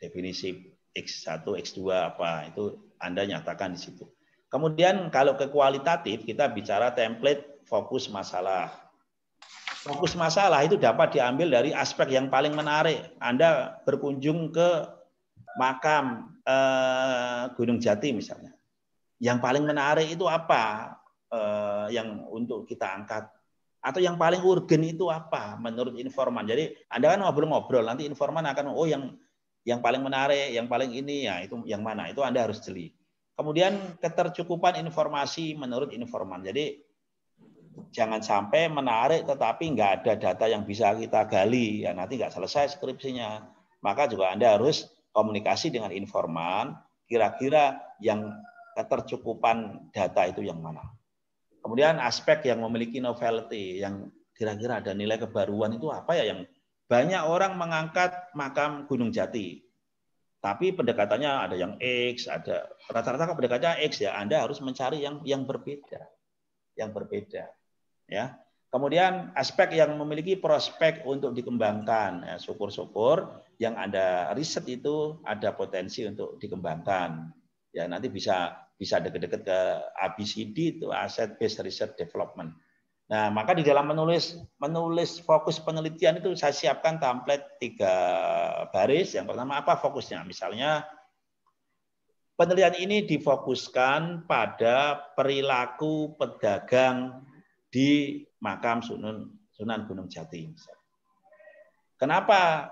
Definisi X1, X2 apa. Itu Anda nyatakan di situ. Kemudian kalau ke kualitatif, kita bicara template fokus masalah. Fokus masalah itu dapat diambil dari aspek yang paling menarik. Anda berkunjung ke makam Gunung Jati misalnya. Yang paling menarik itu apa yang untuk kita angkat? Atau yang paling urgen itu apa menurut informan? Jadi Anda kan ngobrol-ngobrol, nanti informan akan yang paling menarik, yang paling ini ya itu yang mana? Itu Anda harus jeli. Kemudian ketercukupan informasi menurut informan. Jadi jangan sampai menarik tetapi nggak ada data yang bisa kita gali, ya nanti nggak selesai skripsinya. Maka juga Anda harus komunikasi dengan informan, kira-kira yang ketercukupan data itu yang mana. Kemudian aspek yang memiliki novelty, yang kira-kira ada nilai kebaruan itu apa ya, yang banyak orang mengangkat makam Gunung Jati. Tapi pendekatannya ada yang X, ada rata-rata pendekatannya X ya. Anda harus mencari yang berbeda, ya. Kemudian aspek yang memiliki prospek untuk dikembangkan, ya, syukur-syukur yang Anda riset itu ada potensi untuk dikembangkan. Ya nanti bisa deket-deket ke ABCD itu Asset Based Research Development. Nah, maka di dalam menulis fokus penelitian itu saya siapkan template 3 baris. Yang pertama apa fokusnya? Misalnya penelitian ini difokuskan pada perilaku pedagang di makam Sunan Gunung Jati. Kenapa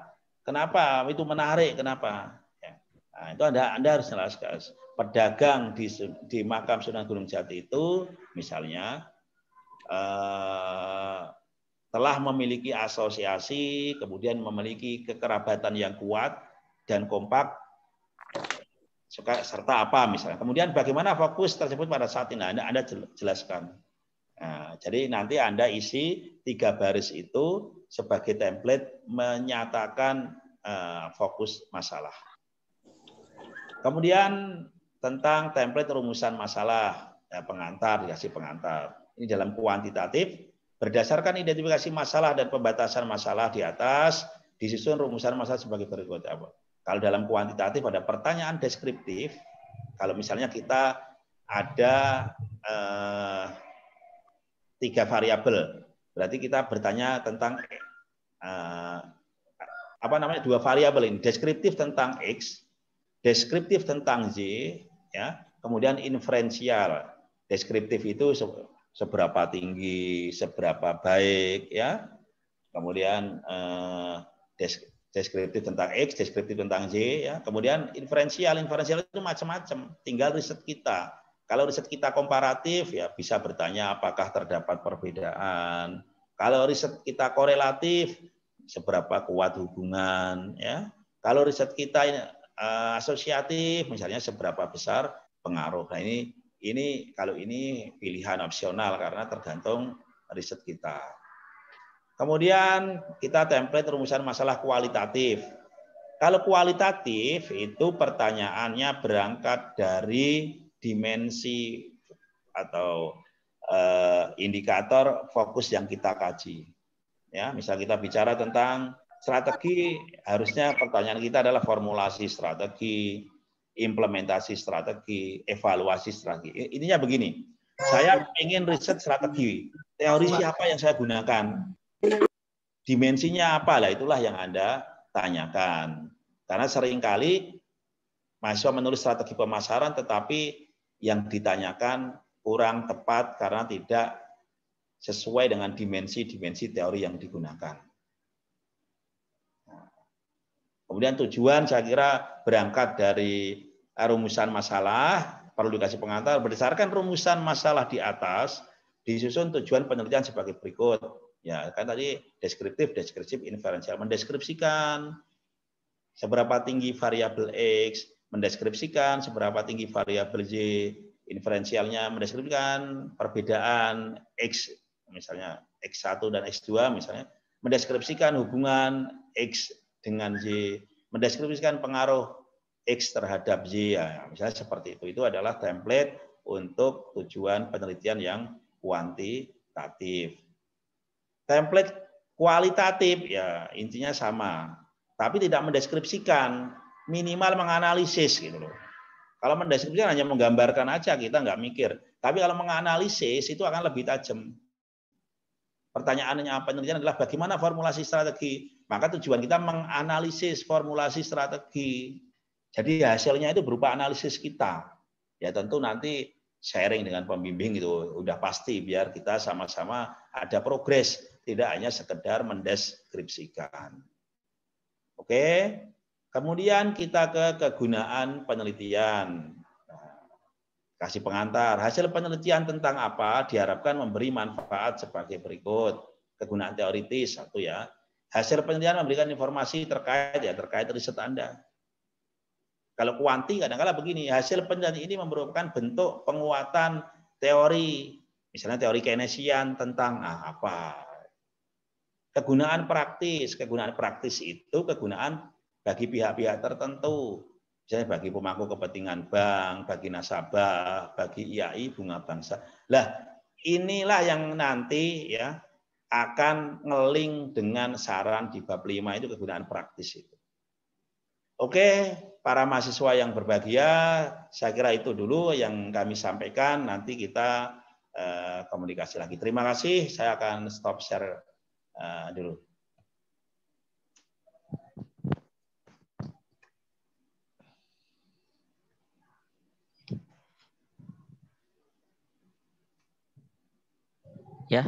itu menarik? Kenapa? Nah, itu Anda harus jelaskan. Pedagang di makam Sunan Gunung Jati itu misalnya telah memiliki asosiasi, kemudian memiliki kekerabatan yang kuat dan kompak, serta apa misalnya. Kemudian bagaimana fokus tersebut pada saat ini? Anda jelaskan. Nah, jadi nanti Anda isi 3 baris itu sebagai template menyatakan fokus masalah. Kemudian tentang template rumusan masalah, ya, pengantar, dikasih pengantar. Ini dalam kuantitatif, berdasarkan identifikasi masalah dan pembatasan masalah di atas, disusun rumusan masalah sebagai berikut. Kalau dalam kuantitatif ada pertanyaan deskriptif, kalau misalnya kita ada 3 variabel, berarti kita bertanya tentang 2 variabel ini, deskriptif tentang X, deskriptif tentang Y, ya, kemudian inferensial. Deskriptif itu seberapa tinggi, seberapa baik, ya. Kemudian deskriptif tentang X, deskriptif tentang Y, ya. Kemudian inferensial itu macam-macam, tinggal riset kita. Kalau riset kita komparatif, ya bisa bertanya apakah terdapat perbedaan. Kalau riset kita korelatif, seberapa kuat hubungan, ya. Kalau riset kita asosiatif, misalnya seberapa besar pengaruh. Nah ini kalau ini pilihan opsional karena tergantung riset kita. Kemudian kita template rumusan masalah kualitatif. Kalau kualitatif itu pertanyaannya berangkat dari dimensi atau indikator fokus yang kita kaji. Ya, misal kita bicara tentang strategi, harusnya pertanyaan kita adalah formulasi strategi, implementasi strategi, evaluasi strategi. Intinya begini, saya ingin riset strategi, teori siapa yang saya gunakan, dimensinya apa, lah itulah yang Anda tanyakan. Karena seringkali mahasiswa menulis strategi pemasaran, tetapi yang ditanyakan kurang tepat karena tidak sesuai dengan dimensi-dimensi teori yang digunakan. Kemudian tujuan saya kira berangkat dari rumusan masalah, perlu dikasih pengantar, berdasarkan rumusan masalah di atas, disusun tujuan penelitian sebagai berikut. Ya, kan tadi deskriptif, inferensial, mendeskripsikan seberapa tinggi variabel X, mendeskripsikan seberapa tinggi variabel Y, inferensialnya mendeskripsikan perbedaan X, misalnya X1 dan X2 misalnya, mendeskripsikan hubungan X dengan Y, mendeskripsikan pengaruh X terhadap Y, ya, misalnya seperti itu. Itu adalah template untuk tujuan penelitian yang kuantitatif. Template kualitatif, ya intinya sama, tapi tidak mendeskripsikan, minimal menganalisis gitu loh. Kalau mendeskripsikan hanya menggambarkan aja, kita nggak mikir. Tapi kalau menganalisis itu akan lebih tajam. Pertanyaannya penelitian adalah bagaimana formulasi strategi. Maka tujuan kita menganalisis formulasi strategi. Jadi hasilnya itu berupa analisis kita. Ya tentu nanti sharing dengan pembimbing itu udah pasti biar kita sama-sama ada progres, tidak hanya sekedar mendeskripsikan. Oke. Kemudian kita ke kegunaan penelitian. kasih pengantar. Hasil penelitian tentang apa diharapkan memberi manfaat sebagai berikut. Kegunaan teoritis satu ya. Hasil penelitian memberikan informasi terkait riset Anda. Kalau kuanti kadang-kala begini, hasil penelitian ini merupakan bentuk penguatan teori, misalnya teori kinesian tentang apa. Kegunaan praktis itu kegunaan bagi pihak-pihak tertentu. Misalnya bagi pemangku kepentingan bank, bagi nasabah, bagi IAI bunga bangsa. Lah, inilah yang nanti ya akan ngeling dengan saran di bab 5 itu kegunaan praktis itu. Oke, para mahasiswa yang berbahagia, saya kira itu dulu yang kami sampaikan. Nanti kita komunikasi lagi. Terima kasih. Saya akan stop share dulu. Ya,